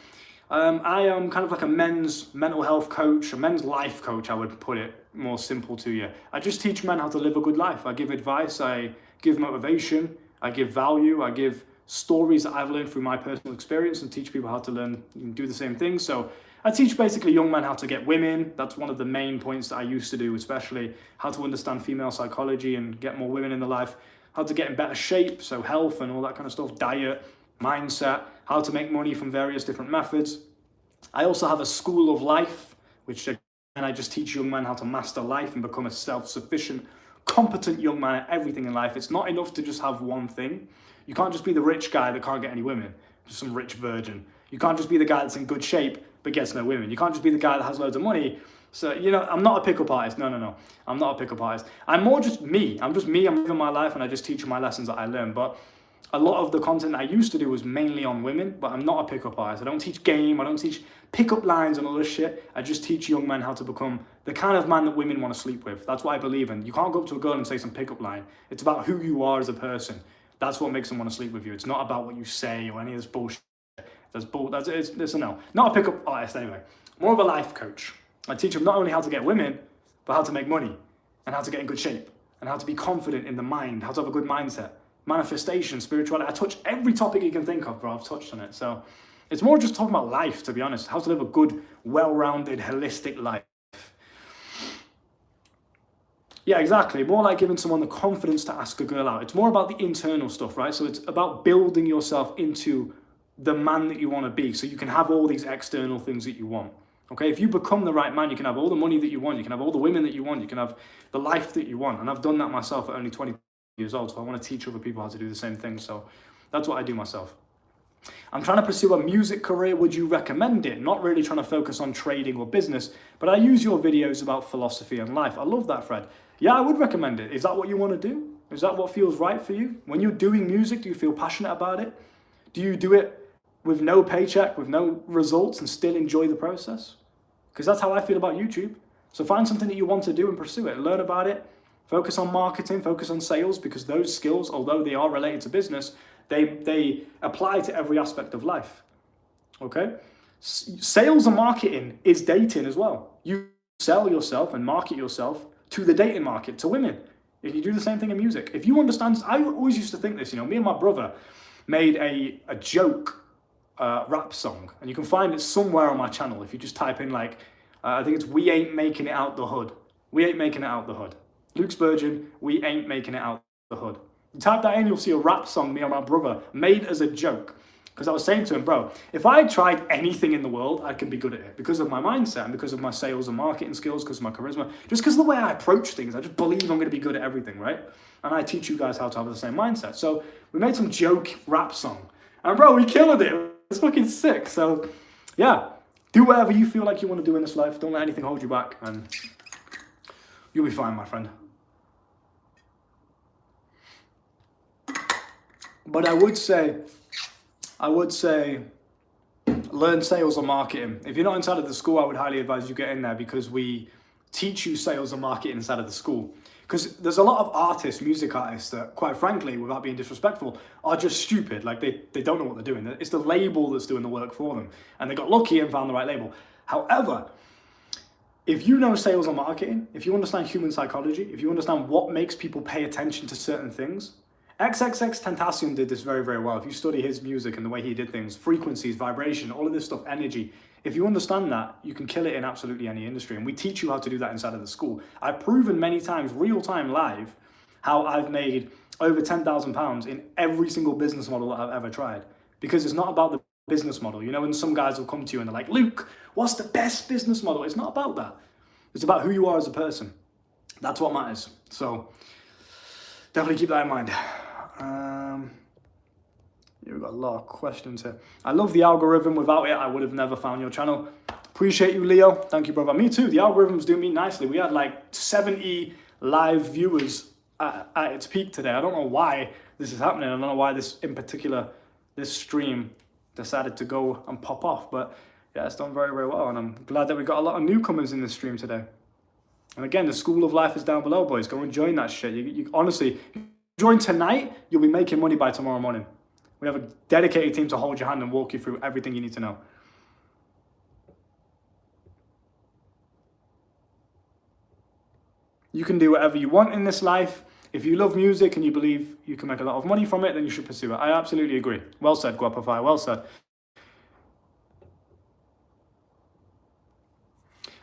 I am kind of like a men's mental health coach, a men's life coach, I would put it more simple to you. I just teach men how to live a good life. I give advice, I give motivation, I give value, I give stories that I've learned through my personal experience, and teach people how to learn and do the same thing. So I teach basically young men how to get women. That's one of the main points that I used to do, especially how to understand female psychology and get more women in the life, how to get in better shape, so health and all that kind of stuff, diet, mindset, how to make money from various different methods. I also have a school of life, which I just teach young men how to master life and become a self-sufficient, competent young man at everything in life. It's not enough to just have one thing. You can't just be the rich guy that can't get any women, just some rich virgin. You can't just be the guy that's in good shape but gets no women. You can't just be the guy that has loads of money. So, I'm not a pickup artist. No. I'm not a pickup artist. I'm more just me. I'm just me. I'm living my life, and I just teach my lessons that I learn. But a lot of the content I used to do was mainly on women, but I'm not a pickup artist. I don't teach game. I don't teach pickup lines and all this shit. I just teach young men how to become the kind of man that women want to sleep with. That's what I believe in. You can't go up to a girl and say some pickup line. It's about who you are as a person. That's what makes them want to sleep with you. It's not about what you say or any of this bullshit. It's a no. Not a pickup artist anyway. More of a life coach. I teach them not only how to get women, but how to make money and how to get in good shape and how to be confident in the mind, how to have a good mindset, manifestation, spirituality. I touch every topic you can think of, bro. I've touched on it. So it's more just talking about life, to be honest, how to live a good, well-rounded, holistic life. Yeah, exactly. More like giving someone the confidence to ask a girl out. It's more about the internal stuff, right? So it's about building yourself into the man that you want to be, so you can have all these external things that you want. Okay, if you become the right man, you can have all the money that you want, you can have all the women that you want, you can have the life that you want. And I've done that myself at only 22 years old, so I want to teach other people how to do the same thing. So that's what I do myself. I'm trying to pursue a music career. Would you recommend it? Not really trying to focus on trading or business, but I use your videos about philosophy and life. I love that, Fred. Yeah, I would recommend it. Is that what you want to do? Is that what feels right for you? When you're doing music, do you feel passionate about it? Do you do it with no paycheck, with no results, and still enjoy the process? Because that's how I feel about YouTube. So find something that you want to do and pursue it. Learn about it. Focus on marketing, focus on sales, because those skills, although they are related to business, they apply to every aspect of life. Okay? Sales and marketing is dating as well. You sell yourself and market yourself to the dating market, to women. If you do the same thing in music. If you understand, I always used to think this, me and my brother made a joke rap song, and you can find it somewhere on my channel if you just type in I think it's "We Ain't Making It Out the Hood." We ain't making it out the hood. Luke Spurgeon, "We Ain't Making It Out the Hood." You type that in, you'll see a rap song me and my brother made as a joke. Because I was saying to him, bro, if I had tried anything in the world, I can be good at it. Because of my mindset and because of my sales and marketing skills, because of my charisma, just because of the way I approach things, I just believe I'm going to be good at everything, right? And I teach you guys how to have the same mindset. So we made some joke rap song. And bro, we killed it. It's fucking sick. So yeah, do whatever you feel like you want to do in this life. Don't let anything hold you back. And you'll be fine, my friend. But I would say, learn sales and marketing. If you're not inside of the school, I would highly advise you get in there, because we teach you sales and marketing inside of the school. Because there's a lot of artists, music artists, that quite frankly, without being disrespectful, are just stupid. Like they don't know what they're doing. It's the label that's doing the work for them. And they got lucky and found the right label. However, if you know sales and marketing, if you understand human psychology, if you understand what makes people pay attention to certain things, XXXTentacion did this very, very well. If you study his music and the way he did things, frequencies, vibration, all of this stuff, energy, if you understand that, you can kill it in absolutely any industry. And we teach you how to do that inside of the school. I've proven many times, real time live, how I've made over £10,000 in every single business model that I've ever tried. Because it's not about the business model. When some guys will come to you and they're like, Luke, what's the best business model? It's not about that. It's about who you are as a person. That's what matters. So definitely keep that in mind. We've got a lot of questions here. I love the algorithm. Without it, I would have never found your channel. Appreciate you, Leo. Thank you, brother. Me too. The algorithm's doing me nicely. We had 70 live viewers at its peak today. I don't know why this is happening. I don't know why this stream decided to go and pop off. But yeah, it's done very, very well. And I'm glad that we got a lot of newcomers in this stream today. And again, the School of Life is down below, boys. Go and join that shit. You honestly, join tonight, you'll be making money by tomorrow morning. We have a dedicated team to hold your hand and walk you through everything you need to know. You can do whatever you want in this life. If you love music and you believe you can make a lot of money from it, then you should pursue it. I absolutely agree. Well said, Guapafai. Well said.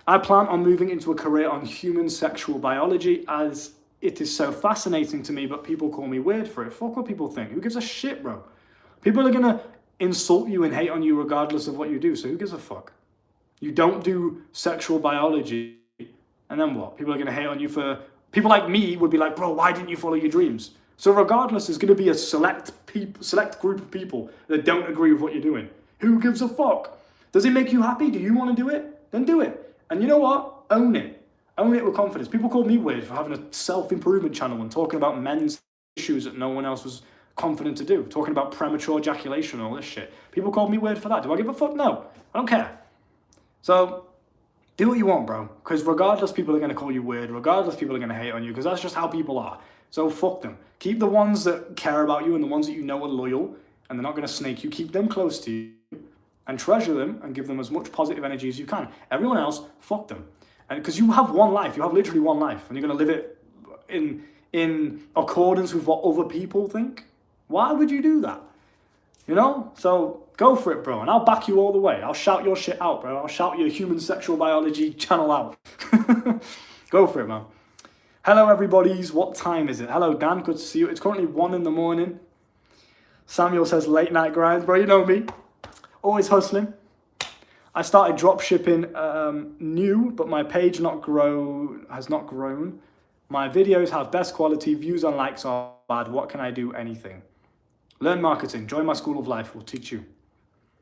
I plan on moving into a career on human sexual biology, as it is so fascinating to me, but people call me weird for it. Fuck what people think. Who gives a shit, bro? People are going to insult you and hate on you regardless of what you do, so who gives a fuck? You don't do sexual biology, and then what? People are going to hate on you for... People like me would be like, bro, why didn't you follow your dreams? So regardless, there's going to be a select group of people that don't agree with what you're doing. Who gives a fuck? Does it make you happy? Do you want to do it? Then do it. And you know what? Own it. Own it with confidence. People call me weird for having a self-improvement channel and talking about men's issues that no one else was confident to do. Talking about premature ejaculation and all this shit. People call me weird for that. Do I give a fuck? No. I don't care. So, do what you want, bro. Because regardless, people are going to call you weird. Regardless, people are going to hate on you. Because that's just how people are. So, fuck them. Keep the ones that care about you and the ones that you know are loyal. And they're not going to snake you. Keep them close to you. And treasure them and give them as much positive energy as you can. Everyone else, fuck them. And because you have one life, you have literally one life, and you're going to live it in accordance with what other people think. Why would you do that? So go for it, bro, and I'll back you all the way. I'll shout your shit out, bro. I'll shout your human sexual biology channel out. Go for it, man. Hello, everybody's. What time is it? Hello, Dan. Good to see you. It's currently 1 a.m. Samuel says late night grinds, bro. You know me. Always hustling. I started drop shipping new, but my page has not grown. My videos have best quality, views and likes are bad. What can I do? Anything. Learn marketing. Join my school of life. We'll teach you.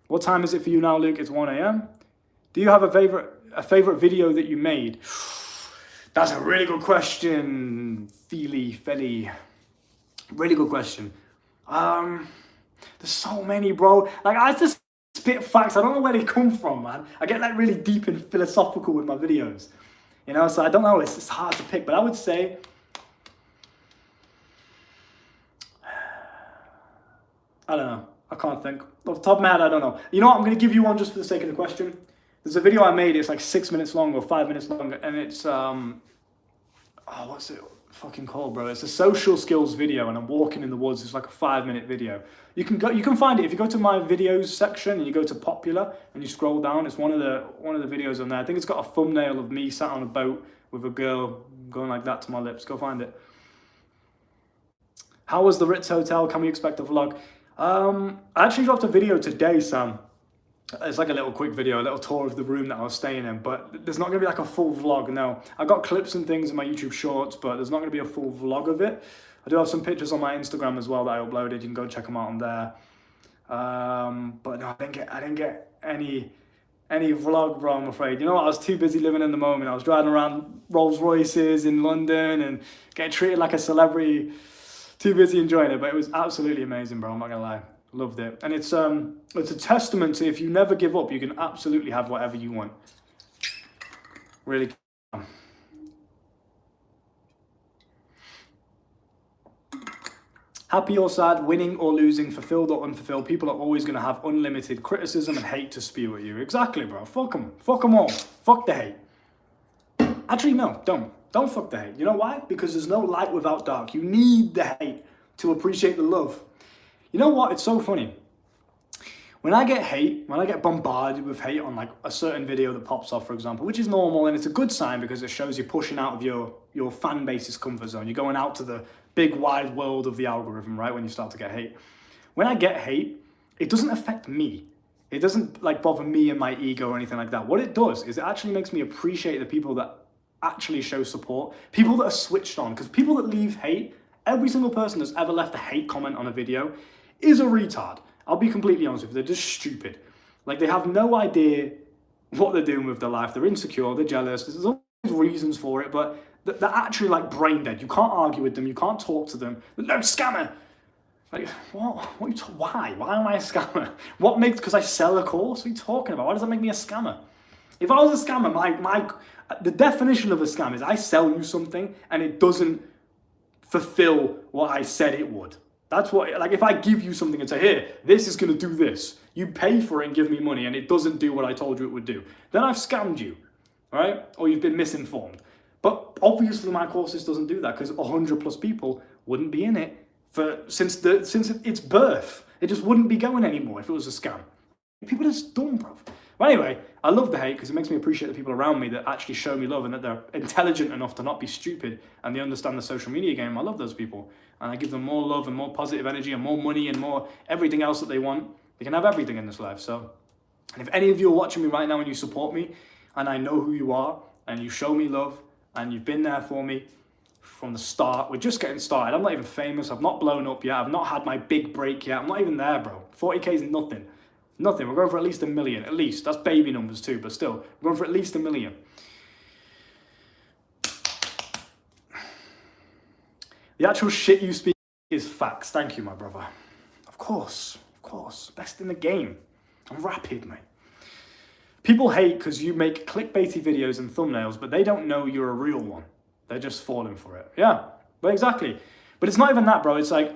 What time is it for you now, Luke? It's 1 a.m. Do you have a favorite video that you made? That's a really good question, Feli. Really good question. There's so many, bro. Like, I just spit facts. I don't know where they come from, man. I get like really deep and philosophical with my videos. You know, so I don't know. It's hard to pick, but I would say, I don't know. I can't think. Off the top of my head, I don't know. You know what? I'm going to give you one just for the sake of the question. There's a video I made. It's like 6 minutes long or 5 minutes long. And it's, what's it fucking called, bro? It's a social skills video. And I'm walking in the woods. It's like a 5-minute video. You can find it. If you go to my videos section and you go to popular and you scroll down, it's one of the videos on there. I think it's got a thumbnail of me sat on a boat with a girl going like that to my lips. Go find it. How was the Ritz Hotel? Can we expect a vlog? I actually dropped a video today, Sam. It's like a little quick video, a little tour of the room that I was staying in, but there's not going to be like a full vlog, no. I got clips and things in my YouTube shorts, but there's not going to be a full vlog of it. I do have some pictures on my Instagram as well that I uploaded. You can go check them out on there. But no, I didn't get any vlog, bro, I'm afraid. You know what? I was too busy living in the moment. I was driving around Rolls Royces in London and getting treated like a celebrity. Too busy enjoying it, but it was absolutely amazing, bro. I'm not gonna lie, loved it. And it's a testament to if you never give up, you can absolutely have whatever you want. Really. Happy or sad, winning or losing, fulfilled or unfulfilled, people are always gonna have unlimited criticism and hate to spew at you. Exactly, bro. Fuck them. Fuck them all. Fuck the hate. Actually, no, don't. Don't fuck the hate. You know why? Because there's no light without dark. You need the hate to appreciate the love. You know what? It's so funny. When I get bombarded with hate on like a certain video that pops off, for example, which is normal and it's a good sign because it shows you're pushing out of your fan base's comfort zone. You're going out to the big wide world of the algorithm, right? When you start to get hate. When I get hate, it doesn't affect me. It doesn't like bother me and my ego or anything like that. What it does is it actually makes me appreciate the people that actually show support, people that are switched on, because people that leave hate, every single person that's ever left a hate comment on a video is a retard. I'll be completely honest with you, they're just stupid. Like, they have no idea what they're doing with their life. They're insecure, they're jealous, there's always reasons for it, but they're actually like brain dead. You can't argue with them, you can't talk to them. No, scammer! Like, what? Why am I a scammer? What makes, because I sell a course? What are you talking about? Why does that make me a scammer? If I was a scammer, the definition of a scam is I sell you something and it doesn't fulfill what I said it would. That's what, like if I give you something and say, here, this is going to do this. You pay for it and give me money and it doesn't do what I told you it would do. Then I've scammed you, right? Or you've been misinformed. But obviously my courses doesn't do that because 100+ people wouldn't be in it since its birth. It just wouldn't be going anymore if it was a scam. People are just dumb, bro. But anyway, I love the hate because it makes me appreciate the people around me that actually show me love and that they're intelligent enough to not be stupid and they understand the social media game. I love those people. And I give them more love and more positive energy and more money and more everything else that they want. They can have everything in this life. So, and if any of you are watching me right now and you support me and I know who you are and you show me love and you've been there for me from the start, we're just getting started. I'm not even famous. I've not blown up yet. I've not had my big break yet. I'm not even there, bro. 40K is nothing. Nothing. We're going for at least 1 million. At least. That's baby numbers too, but still. We're going for at least 1 million. The actual shit you speak is facts. Thank you, my brother. Of course. Best in the game. I'm rapid, mate. People hate because you make clickbaity videos and thumbnails, but they don't know you're a real one. They're just falling for it. Yeah, but exactly. But it's not even that, bro. It's like...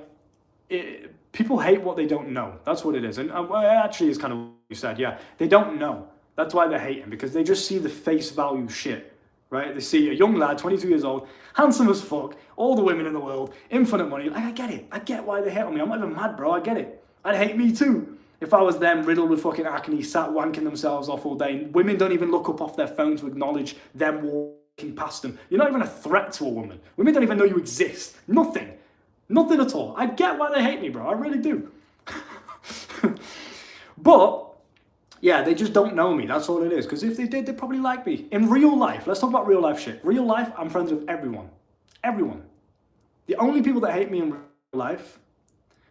people hate what they don't know. That's what it is. And actually, it's kind of what you said. Yeah, they don't know. That's why they're hating, because they just see the face value shit, right? They see a young lad, 22 years old, handsome as fuck, all the women in the world, infinite money. Like, I get it. I get why they hate on me. I'm not even mad, bro. I get it. I'd hate me too. If I was them riddled with fucking acne, sat wanking themselves off all day. Women don't even look up off their phone to acknowledge them walking past them. You're not even a threat to a woman. Women don't even know you exist. Nothing. Nothing at all. I get why they hate me, bro. I really do. But, yeah, they just don't know me. That's all it is. Because if they did, they'd probably like me. In real life, let's talk about real life shit. Real life, I'm friends with everyone. Everyone. The only people that hate me in real life,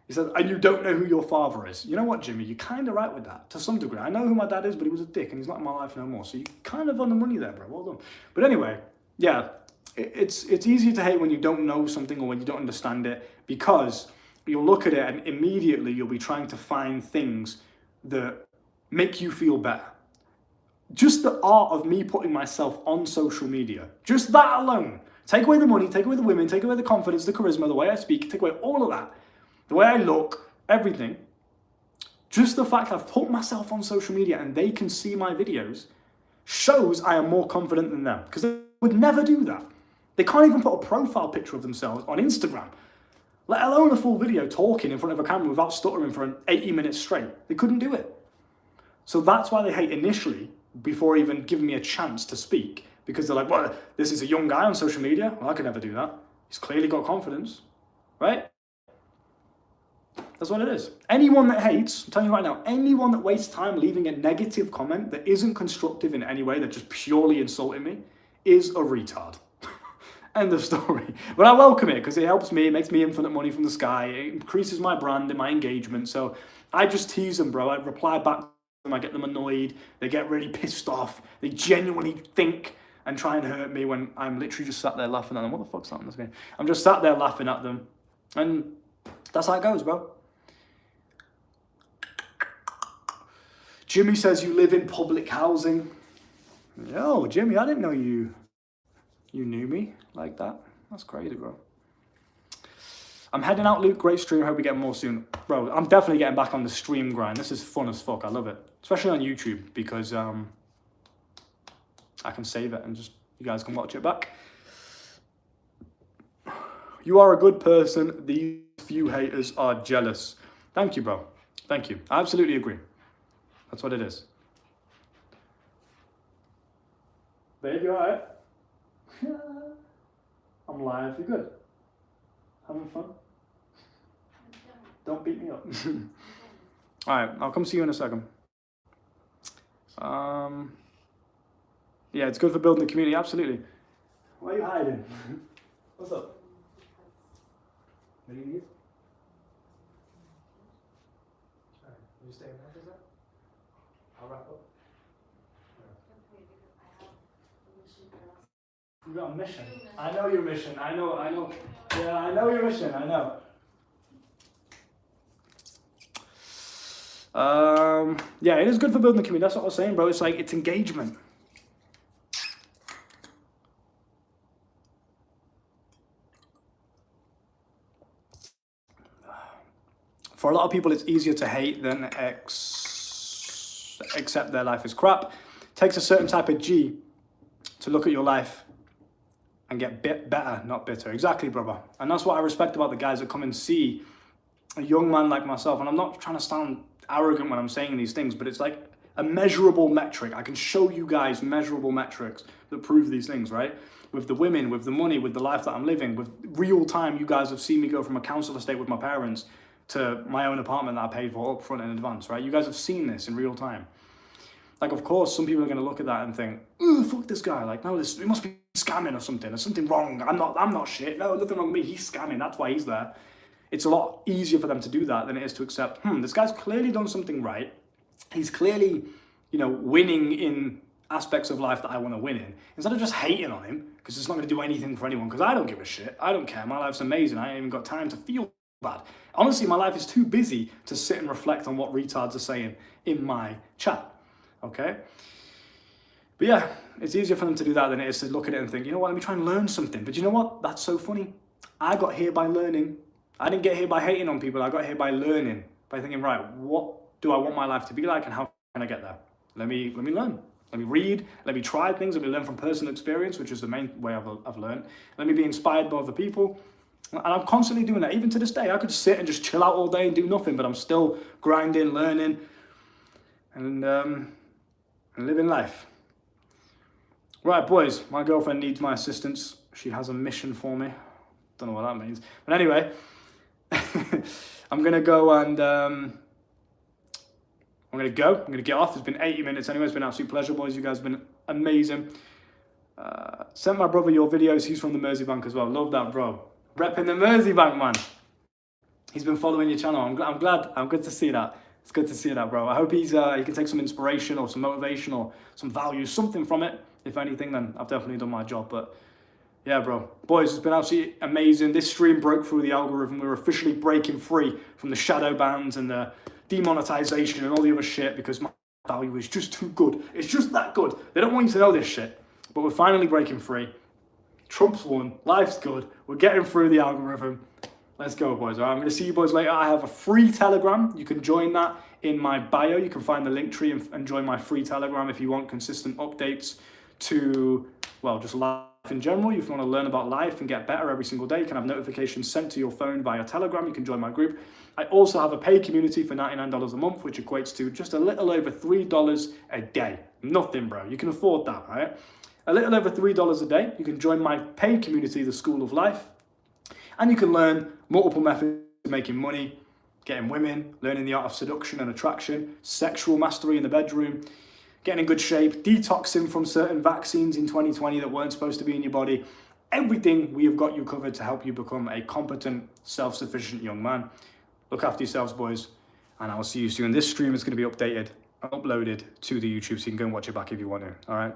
he says, and you don't know who your father is. You know what, Jimmy? You're kind of right with that, to some degree. I know who my dad is, but he was a dick, and he's not in my life no more. So you're kind of on the money there, bro. Well done. But anyway, yeah, it's easier to hate when you don't know something or when you don't understand it, because you'll look at it and immediately you'll be trying to find things that make you feel better. Just the art of me putting myself on social media, just that alone. Take away the money, take away the women, take away the confidence, the charisma, the way I speak, take away all of that. The way I look, everything. Just the fact I've put myself on social media and they can see my videos shows I am more confident than them. Because they would never do that. They can't even put a profile picture of themselves on Instagram, let alone a full video talking in front of a camera without stuttering for 80 minutes straight. They couldn't do it. So that's why they hate initially, before even giving me a chance to speak. Because they're like, well, this is a young guy on social media. Well, I could never do that. He's clearly got confidence, right? That's what it is. Anyone that hates, I'm telling you right now, anyone that wastes time leaving a negative comment that isn't constructive in any way, that just purely insulting me, is a retard. End of story. But I welcome it because it helps me, it makes me infinite money from the sky, it increases my brand and my engagement. So I just tease them, bro. I reply back to them, I get them annoyed, they get really pissed off, they genuinely think and try and hurt me when I'm literally just sat there laughing at them. What the fuck's that on the screen? I'm just sat there laughing at them. And that's how it goes, bro. Jimmy says you live in public housing. Yo, Jimmy, I didn't know you knew me like that. That's crazy, bro. I'm heading out, Luke. Great stream. Hope we get more soon. Bro, I'm definitely getting back on the stream grind. This is fun as fuck. I love it. Especially on YouTube because I can save it and just you guys can watch it back. You are a good person. These few haters are jealous. Thank you, bro. Thank you. I absolutely agree. That's what it is. Babe, you alright? I'm live. You good? Having fun? Don't beat me up. Alright, I'll come see you in a second. Yeah, it's good for building the community, absolutely. Why are you hiding? What's up? What do you need? Alright, you staying there, is that? I'll wrap up. You got a mission. I know your mission. I know. Yeah, I know your mission. I know. Yeah, it is good for building the community. That's what I was saying, bro. It's like, it's engagement. For a lot of people, it's easier to hate than accept their life is crap. It takes a certain type of G to look at your life and get better, not bitter. Exactly, brother. And that's what I respect about the guys that come and see a young man like myself. And I'm not trying to sound arrogant when I'm saying these things, but it's like a measurable metric. I can show you guys measurable metrics that prove these things, right? With the women, with the money, with the life that I'm living, with real time, you guys have seen me go from a council estate with my parents to my own apartment that I paid for up front in advance, right? You guys have seen this in real time. Like, of course, some people are going to look at that and think, "Ooh, fuck this guy. Like, no, it must be scamming or something. There's something wrong. I'm not shit. No, nothing wrong with me. He's scamming. That's why he's there." It's a lot easier for them to do that than it is to accept, this guy's clearly done something right. He's clearly, winning in aspects of life that I want to win in. Instead of just hating on him, because it's not going to do anything for anyone, because I don't give a shit. I don't care. My life's amazing. I ain't even got time to feel bad. Honestly, my life is too busy to sit and reflect on what retards are saying in my chat. Okay? But yeah, it's easier for them to do that than it is to look at it and think, you know what, let me try and learn something. But you know what? That's so funny. I got here by learning. I didn't get here by hating on people. I got here by learning, by thinking, right, what do I want my life to be like and how can I get there? Let me learn. Let me read. Let me try things. Let me learn from personal experience, which is the main way I've learned. Let me be inspired by other people. And I'm constantly doing that. Even to this day, I could sit and just chill out all day and do nothing, but I'm still grinding, learning, and living life. Right, boys, my girlfriend needs my assistance. She has a mission for me. Don't know what that means. But anyway, I'm going to go and I'm going to get off. It's been 80 minutes anyway. It's been an absolute pleasure, boys. You guys have been amazing. Sent my brother your videos. He's from the Merseybank as well. Love that, bro. Repping the Merseybank, man. He's been following your channel. I'm glad. I'm good to see that. It's good to see that, bro. I hope he can take some inspiration or some motivation or some value, something from it. If anything, then I've definitely done my job. But yeah, bro. Boys, it's been absolutely amazing. This stream broke through the algorithm. We're officially breaking free from the shadow bans and the demonetization and all the other shit because my value is just too good. It's just that good. They don't want you to know this shit. But we're finally breaking free. Trump's won. Life's good. We're getting through the algorithm. Let's go, boys. All right, I'm going to see you boys later. I have a free Telegram. You can join that in my bio. You can find the link tree and join my free Telegram if you want consistent updates to, well, just life in general. If you want to learn about life and get better every single day, you can have notifications sent to your phone via Telegram. You can join my group. I also have a paid community for $99 a month, which equates to just a little over $3 a day. Nothing, bro. You can afford that, right? A little over $3 a day. You can join my paid community, the School of Life. And you can learn multiple methods of making money, getting women, learning the art of seduction and attraction, sexual mastery in the bedroom, getting in good shape, detoxing from certain vaccines in 2020 that weren't supposed to be in your body. Everything we have got you covered to help you become a competent, self-sufficient young man. Look after yourselves, boys, and I will see you soon. This stream is going to be updated and uploaded to the YouTube, so you can go and watch it back if you want to. All right.